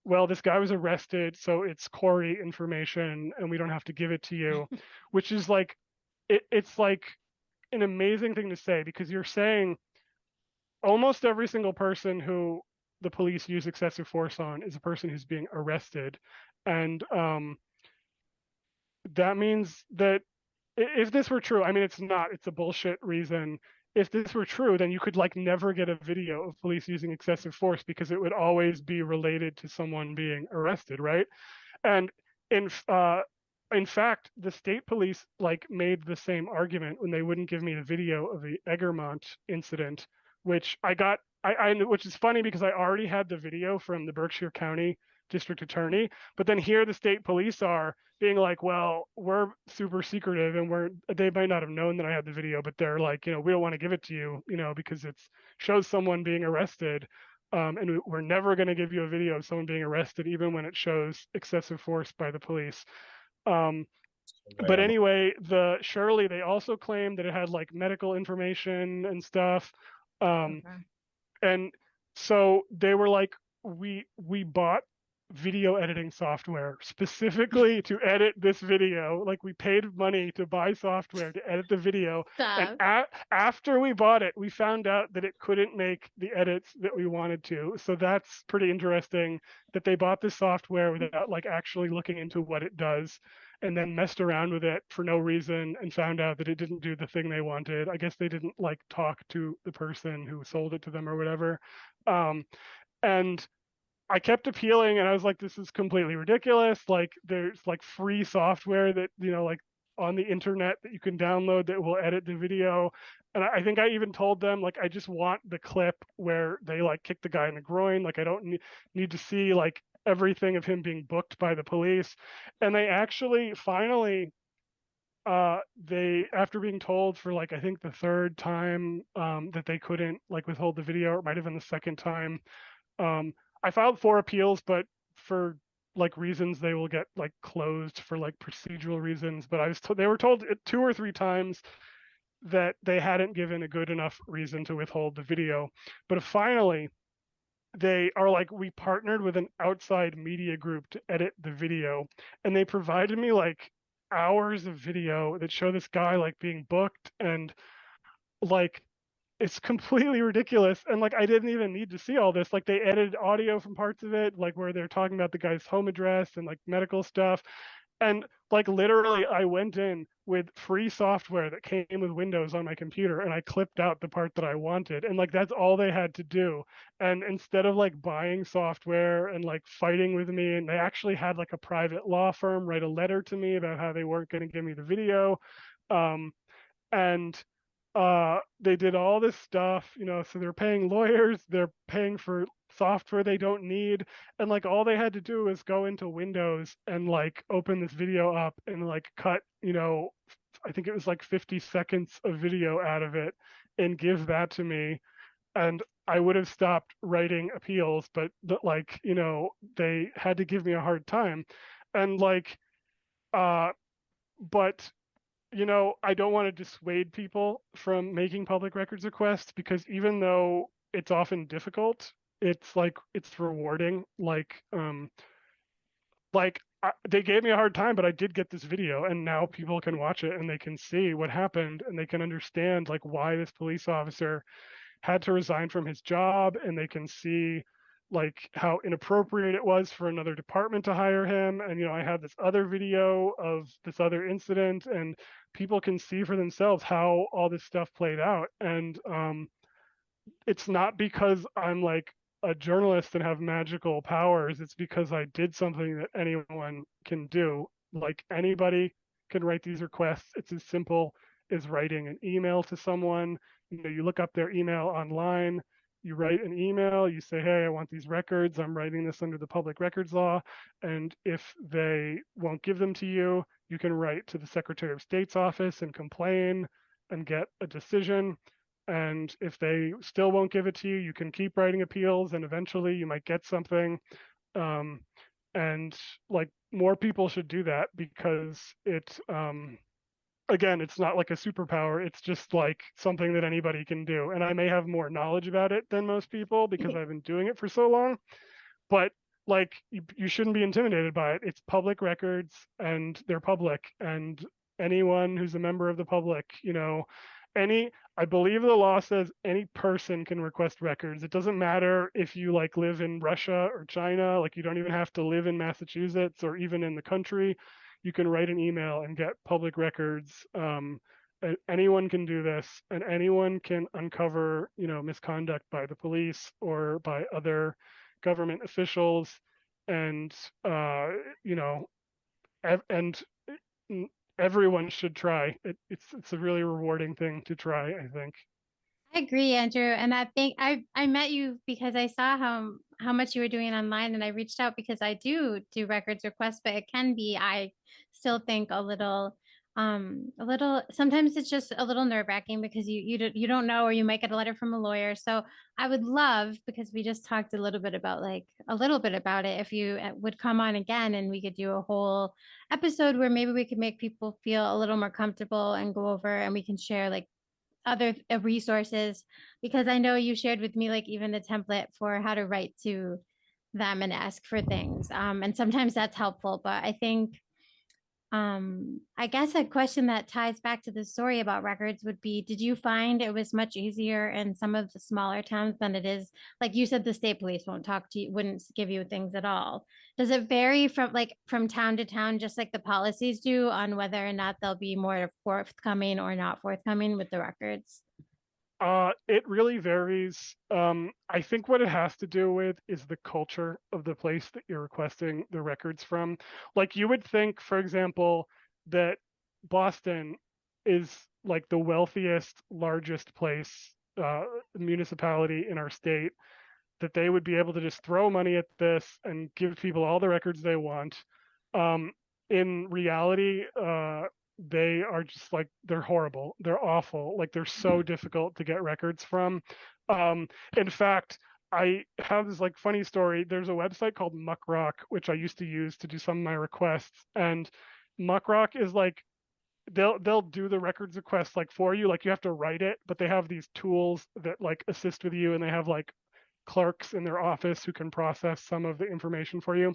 well, this guy was arrested, so it's Corey information and we don't have to give it to you, which is like, it's like an amazing thing to say, because you're saying almost every single person who the police use excessive force on is a person who's being arrested. And that means that if this were true, I mean, it's not, it's a bullshit reason. If this were true, then you could like never get a video of police using excessive force because it would always be related to someone being arrested, right? And in in fact, the state police like made the same argument when they wouldn't give me the video of the Egremont incident, which I got. Which is funny because I already had the video from the Berkshire County district attorney, but then here the state police are being like, well, we're super secretive and they might not have known that I had the video, but they're like, we don't want to give it to you, because it shows someone being arrested. And we're never going to give you a video of someone being arrested, even when it shows excessive force by the police. But anyway, Shirley, they also claimed that it had like medical information and stuff. Okay. And so they were like, we bought video editing software specifically to edit this video. Like we paid money to buy software to edit the video. Stop. And after we bought it, we found out that it couldn't make the edits that we wanted to. So that's pretty interesting that they bought this software without like actually looking into what it does, and then messed around with it for no reason and found out that it didn't do the thing they wanted. I guess they didn't like talk to the person who sold it to them or whatever. And I kept appealing and I was like, this is completely ridiculous. Like there's like free software that, like on the internet that you can download that will edit the video. And I think I even told them, like, I just want the clip where they like kick the guy in the groin. Like I don't need to see like everything of him being booked by the police. And they actually finally, they, after being told for like I think the third time that they couldn't like withhold the video, or it might have been the second time, I filed 4 appeals, but for like reasons they will get like closed for like procedural reasons. But they were told 2 or 3 times that they hadn't given a good enough reason to withhold the video. But finally, they are like, we partnered with an outside media group to edit the video, and they provided me like hours of video that show this guy like being booked, and like it's completely ridiculous. And like I didn't even need to see all this. Like they edited audio from parts of it, like where they're talking about the guy's home address and like medical stuff. And like literally I went in with free software that came with Windows on my computer and I clipped out the part that I wanted. And like that's all they had to do. And instead of like buying software and like fighting with me, and they actually had like a private law firm write a letter to me about how they weren't going to give me the video. And they did all this stuff, so they're paying lawyers, they're paying for software they don't need, and like all they had to do is go into Windows and like open this video up and like cut, I think it was like 50 seconds of video out of it and give that to me, and I would have stopped writing appeals, but like, they had to give me a hard time. And like but I don't want to dissuade people from making public records requests, because even though it's often difficult, it's rewarding. They gave me a hard time, but I did get this video, and now people can watch it and they can see what happened, and they can understand like why this police officer had to resign from his job, and they can see like how inappropriate it was for another department to hire him. And, you know, I had this other video of this other incident, and people can see for themselves how all this stuff played out. And it's not because I'm like a journalist and have magical powers. It's because I did something that anyone can do. Like anybody can write these requests. It's as simple as writing an email to someone. You know, you look up their email online, you write an email, you say, hey, I want these records. I'm writing this under the public records law. And if they won't give them to you, you can write to the Secretary of State's office and complain and get a decision. And if they still won't give it to you, you can keep writing appeals, and eventually you might get something. Um, and like more people should do that, because it, again, it's not like a superpower. It's just like something that anybody can do. And I may have more knowledge about it than most people because I've been doing it for so long. But like you shouldn't be intimidated by it. It's public records, and they're public, and anyone who's a member of the public, you know, I believe the law says any person can request records. It doesn't matter if you like live in Russia or China, like you don't even have to live in Massachusetts or even in the country. You can write an email and get public records. Anyone can do this, and anyone can uncover, you know, misconduct by the police or by other government officials. And you know, and everyone should try. It's a really rewarding thing to try, I think. I agree, Andrew. And I think I met you because I saw how much you were doing online, and I reached out because I do records requests, but it can be, I still think, a little, sometimes it's just a little nerve-wracking because you don't know, or you might get a letter from a lawyer. So I would love, because we just talked a little bit about it, if you would come on again and we could do a whole episode where maybe we could make people feel a little more comfortable and go over, and we can share like other resources, because I know you shared with me like even the template for how to write to them and ask for things. And sometimes that's helpful, but I think I guess a question that ties back to the story about records would be, did you find it was much easier in some of the smaller towns than it is? Like you said, the state police won't talk to you, wouldn't give you things at all. Does it vary from town to town, just like the policies do, on whether or not they'll be more forthcoming or not forthcoming with the records? It really varies. I think what it has to do with is the culture of the place that you're requesting the records from. Like you would think, for example, that Boston is like the wealthiest, largest place, municipality in our state, that they would be able to just throw money at this and give people all the records they want. In reality, they are just like, they're horrible, they're awful, like they're so difficult to get records from. In fact, I have this like funny story. There's a website called Muckrock, which I used to use to do some of my requests, and Muckrock is like, they'll do the records request like for you, like you have to write it, but they have these tools that like assist with you, and they have like clerks in their office who can process some of the information for you.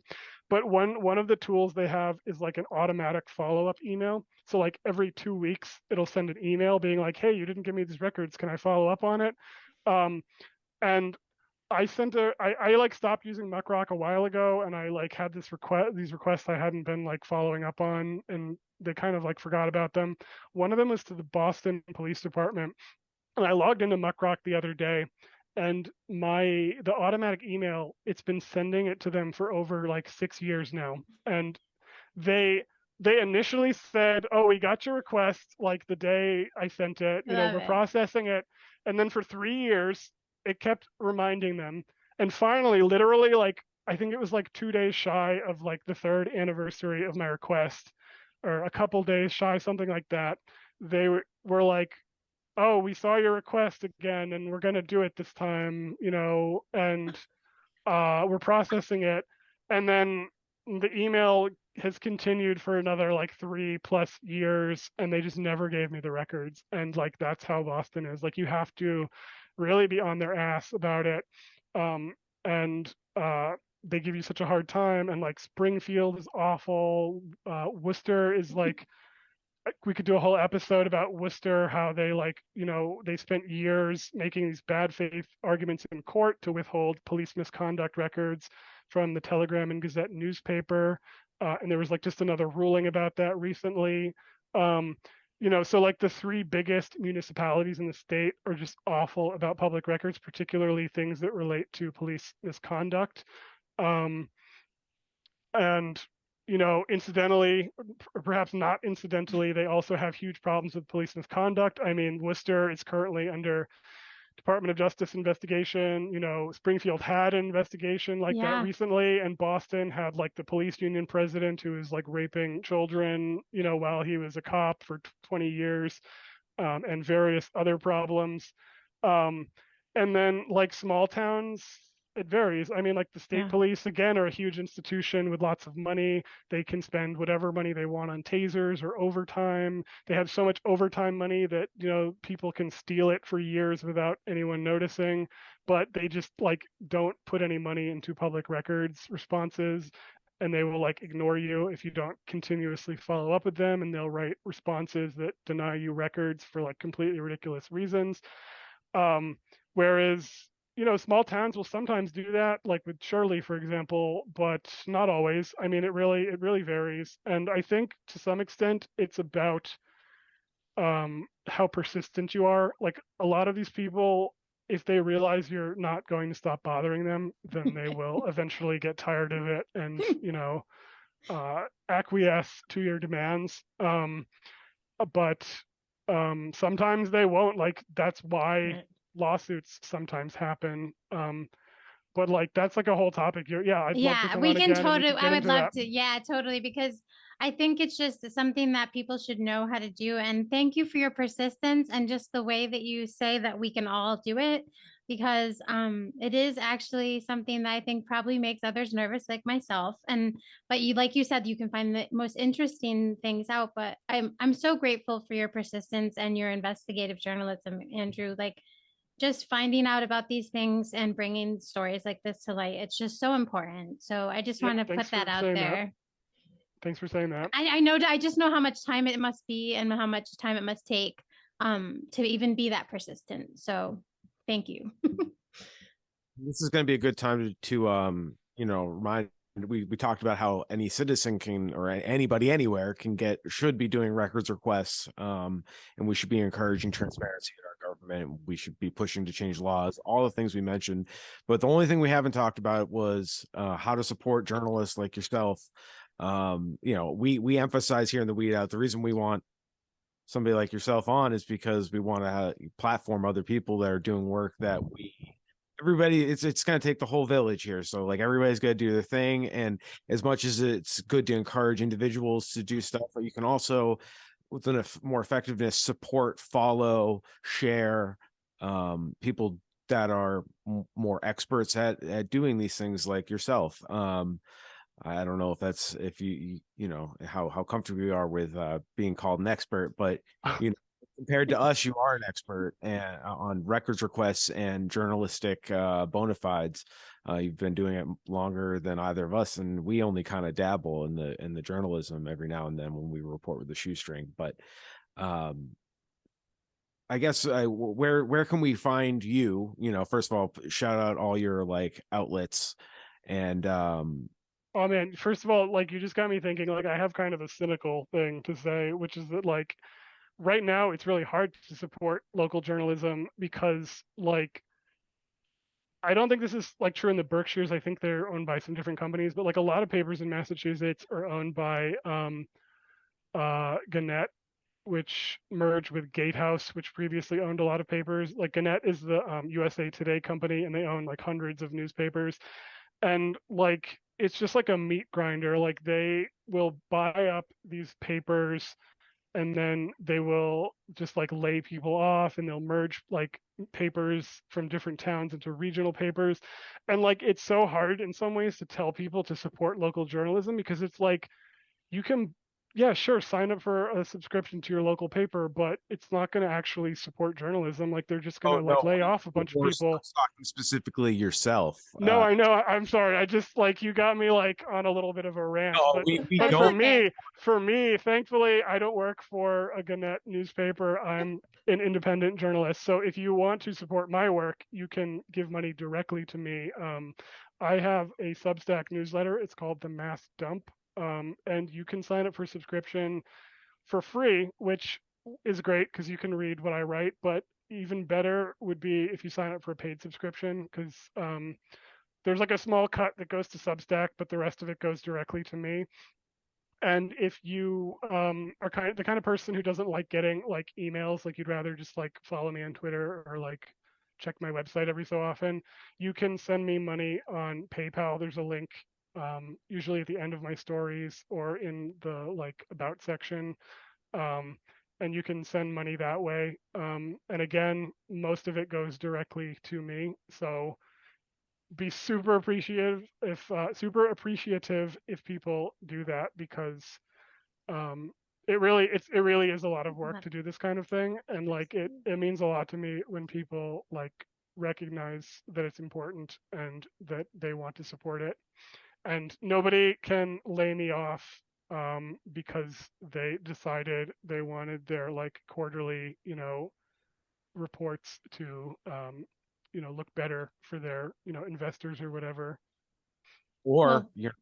But one of the tools they have is like an automatic follow-up email. So like every 2 weeks, it'll send an email being like, hey, you didn't give me these records. Can I follow up on it? And I like stopped using Muckrock a while ago, and I like had these requests I hadn't been like following up on, and they kind of like forgot about them. One of them was to the Boston Police Department, and I logged into Muckrock the other day, and the automatic email, it's been sending it to them for over like 6 years now. And they initially said, oh, we got your request like the day I sent it, you know, we're processing it. And then for 3 years it kept reminding them. And finally, literally, like I think it was like 2 days shy of like the third anniversary of my request, or a couple days shy, something like that, they were like, oh, we saw your request again, and we're going to do it this time, you know, and we're processing it. And then the email has continued for another like 3+ years, and they just never gave me the records. And like, that's how Boston is. Like, you have to really be on their ass about it. And they give you such a hard time. And like, Springfield is awful. Worcester is like, we could do a whole episode about Worcester, how they they spent years making these bad faith arguments in court to withhold police misconduct records from the Telegram and Gazette newspaper. And there was just another ruling about that recently. So the three biggest municipalities in the state are just awful about public records, particularly things that relate to police misconduct. And incidentally, or perhaps not incidentally, they also have huge problems with police misconduct. I mean, Worcester is currently under Department of Justice investigation. Springfield had an investigation that recently, and Boston had the police union president who was raping children, while he was a cop for 20 years, and various other problems. And then small towns, it varies. I mean, the state police, again, are a huge institution with lots of money. They can spend whatever money they want on tasers or overtime. They have so much overtime money that, people can steal it for years without anyone noticing, but they just don't put any money into public records responses, and they will ignore you if you don't continuously follow up with them, and they'll write responses that deny you records for completely ridiculous reasons. Whereas small towns will sometimes do that, with Shirley, for example, but not always. I mean, it really varies. And I think to some extent it's about how persistent you are. A lot of these people, if they realize you're not going to stop bothering them, then they will eventually get tired of it and, acquiesce to your demands. But sometimes they won't. That's why lawsuits sometimes happen. But that's a whole topic. I'd love to come we on can again, totally, I would love that. to. Yeah, totally. Because I think it's just something that people should know how to do. And thank you for your persistence and just the way that you say that we can all do it, because it is actually something that I think probably makes others nervous, like myself. But you, like you said, you can find the most interesting things out. But I'm so grateful for your persistence and your investigative journalism, Andrew. Just finding out about these things and bringing stories like this to light. It's just so important. So I just want to put that out there. Thanks for saying that. I know, I just know how much time it must be and how much time it must take to even be that persistent. So thank you. This is going to be a good time to remind. We talked about how any citizen can, or anybody anywhere should be doing records requests, and we should be encouraging transparency in our government. We should be pushing to change laws, all the things we mentioned. But the only thing we haven't talked about was how to support journalists like yourself. We emphasize here in the Weed Out, the reason we want somebody like yourself on is because we want to platform other people that are doing work that everybody, it's going to take the whole village here. So everybody's going to do their thing. And as much as it's good to encourage individuals to do stuff, but you can also, with more effectiveness, support, follow, share people that are more experts at doing these things like yourself. I don't know if you how comfortable you are with being called an expert, but compared to us, you are an expert on records requests and journalistic bona fides. You've been doing it longer than either of us, and we only kind of dabble in the journalism every now and then when we report with the shoestring. But I guess where can we find you? First of all, shout out all your outlets and. Oh man, first of all, you just got me thinking, I have kind of a cynical thing to say, which is that right now it's really hard to support local journalism because I don't think this is true in the Berkshires. I think they're owned by some different companies, but a lot of papers in Massachusetts are owned by Gannett, which merged with Gatehouse, which previously owned a lot of papers. Gannett is the USA Today company, and they own hundreds of newspapers. And it's just a meat grinder. They will buy up these papers and then they will just lay people off, and they'll merge papers from different towns into regional papers. And it's so hard in some ways to tell people to support local journalism because it's you can yeah, sure, sign up for a subscription to your local paper, but it's not going to actually support journalism. Like they're just going Oh to like no, lay off a bunch of we're people. talking specifically yourself. No, I know. I'm sorry. I just like you got me like on a little bit of a rant, No, but we It's for don't. okay. me, thankfully, I don't work for a Gannett newspaper. I'm an independent journalist. So if you want to support my work, you can give money directly to me. I have a Substack newsletter. It's called the Mass Dump, and you can sign up for subscription for free, which is great because you can read what I write. But even better would be if you sign up for a paid subscription because there's like a small cut that goes to Substack, but the rest of it goes directly to me. And if you are the kind of person who doesn't like getting like emails, like you'd rather just like follow me on Twitter or like check my website every so often, you can send me money on PayPal. There's a link usually at the end of my stories or in the like about section. Um, and you can send money that way. And again, most of it goes directly to me. So be super appreciative if people do that because it really is a lot of work to do this kind of thing, and like it means a lot to me when people like recognize that it's important and that they want to support it, and nobody can lay me off because they decided they wanted their like quarterly reports to look better for their investors or whatever. Or Well, you're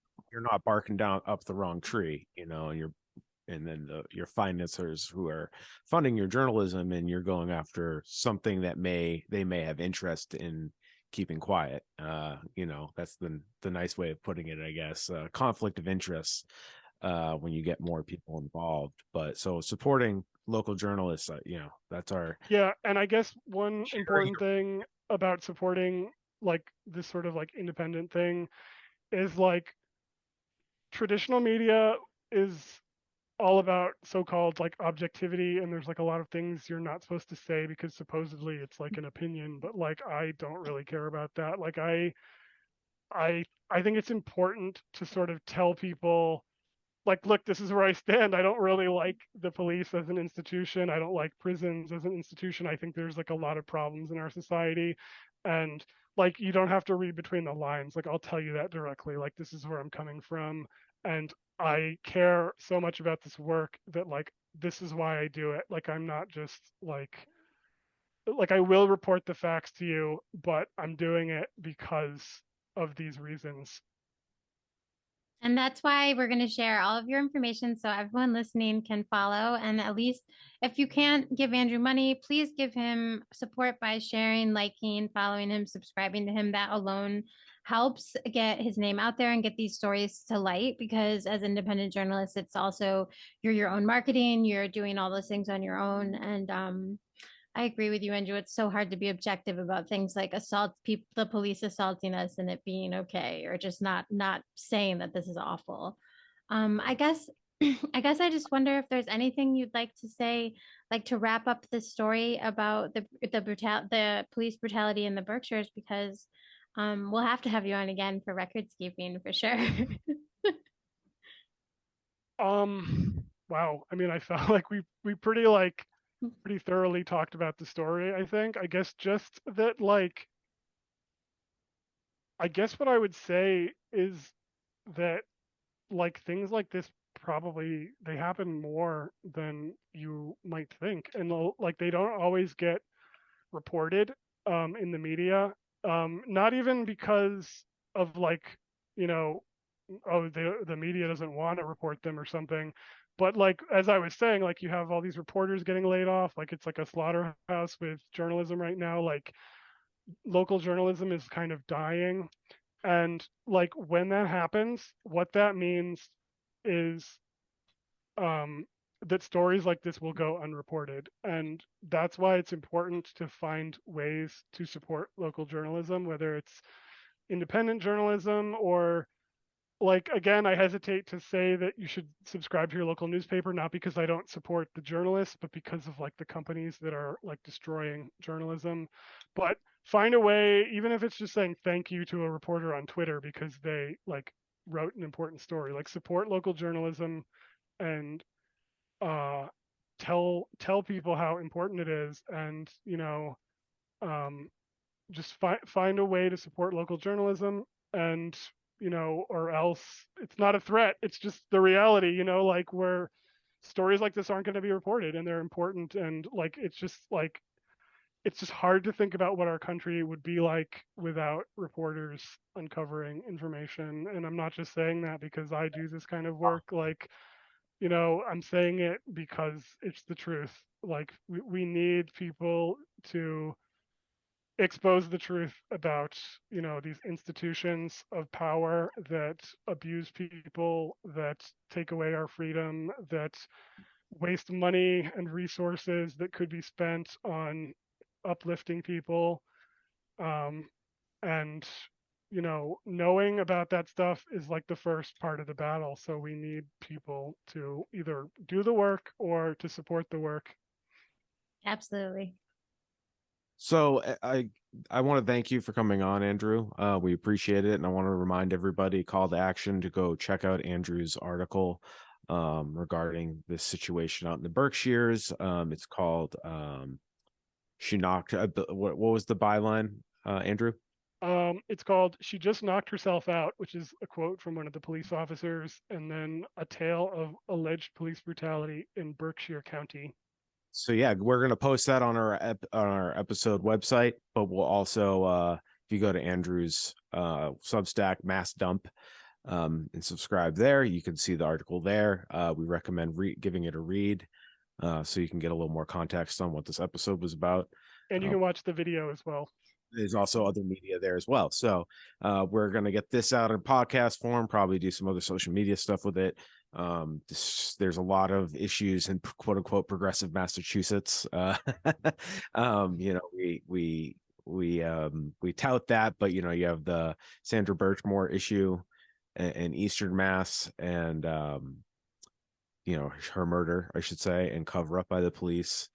not barking down up the wrong tree, and then your financiers who are funding your journalism, and you're going after something that they may have interest in keeping quiet. That's the nice way of putting it, I guess. Conflict of interest when you get more people involved. But so supporting local journalists, that's our Yeah, and I guess one sharing. important thing about supporting like this sort of like independent thing is like traditional media is all about so-called like objectivity, and there's like a lot of things you're not supposed to say because supposedly it's like an opinion, but like I don't really care about that. Like I think it's important to sort of tell people like, look, this is where I stand. I don't really like the police as an institution. I don't like prisons as an institution. I think there's like a lot of problems in our society. And like, you don't have to read between the lines. Like, I'll tell you that directly. Like, this is where I'm coming from. And I care so much about this work that like, this is why I do it. Like, I'm not just like I will report the facts to you, but I'm doing it because of these reasons. and that's why we're going to share all of your information so everyone listening can follow. And at least if you can't give Andrew money, please give him support by sharing, liking, following him, subscribing to him. That alone helps get his name out there and get these stories to light, because as independent journalists, it's also you're your own marketing, you're doing all those things on your own. And I agree with you, Andrew. It's so hard to be objective about things like people, the police assaulting us, and it being okay, or just not saying that this is awful. I guess, I guess I just wonder if there's anything you'd like to say, like to wrap up the story about the police brutality in the Berkshires, because we'll have to have you on again for records keeping for sure. Wow. I mean, I felt like we pretty thoroughly talked about the story, I think. I guess just that like I guess what I would say is that like things like this probably they happen more than you might think. And like they don't always get reported in the media. Not even because of like, you know, oh the media doesn't want to report them or something, but like as I was saying, like you have all these reporters getting laid off, like it's like a slaughterhouse with journalism right now. Like local journalism is kind of dying, and like when that happens, what that means is um that stories like this will go unreported, and that's why it's important to find ways to support local journalism, whether it's independent journalism or like again, I hesitate to say that you should subscribe to your local newspaper, not because I don't support the journalists, but because of like the companies that are like destroying journalism. But find a way, even if it's just saying thank you to a reporter on Twitter because they like wrote an important story. Like support local journalism and tell people how important it is, and um, just find a way to support local journalism, and or else it's not a threat, it's just the reality, like where stories like this aren't going to be reported, and they're important, and like it's just hard to think about what our country would be like without reporters uncovering information. And I'm not just saying that because I do this kind of work. Like, I'm saying it because it's the truth. Like, we need people to expose the truth about, these institutions of power that abuse people, that take away our freedom, that waste money and resources that could be spent on uplifting people. um, and knowing about that stuff is like the first part of the battle, so we need people to either do the work or to support the work. Absolutely. So I want to thank you for coming on, Andrew. We appreciate it, and I want to remind everybody, call to action to go check out Andrew's article regarding this situation out in the Berkshires. It's called "She Knocked." What was the byline, Andrew? It's called "She Just Knocked Herself Out," which is a quote from one of the police officers, and then "A Tale of Alleged Police Brutality in Berkshire County." So yeah, we're gonna post that on our episode website, but we'll also if you go to Andrew's Substack Mass Dump and subscribe there, you can see the article there. We recommend giving it a read so you can get a little more context on what this episode was about. And you can watch the video as well. There's also other media there as well. So we're going to get this out in podcast form, probably do some other social media stuff with it. There's a lot of issues in quote unquote progressive Massachusetts. We tout that, but you have the Sandra Birchmore issue in Eastern Mass, and her murder, I should say, and cover up by the police.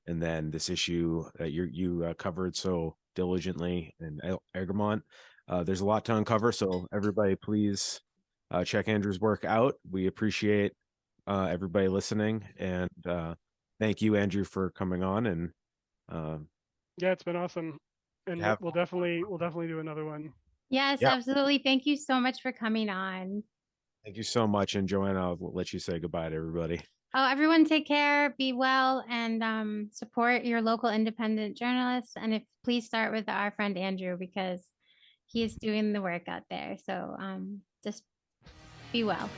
And then this issue that you covered so diligently in Egremont. There's a lot to uncover, so everybody please check Andrew's work out. We appreciate everybody listening, and thank you, Andrew, for coming on. And yeah, it's been awesome, and we'll definitely do another one. Yes, absolutely. Thank you so much for coming on. Thank you so much. And Joanna, I'll let you say goodbye to everybody. Oh, everyone take care, be well, and support your local independent journalists. And please start with our friend Andrew, because he is doing the work out there. So just be well.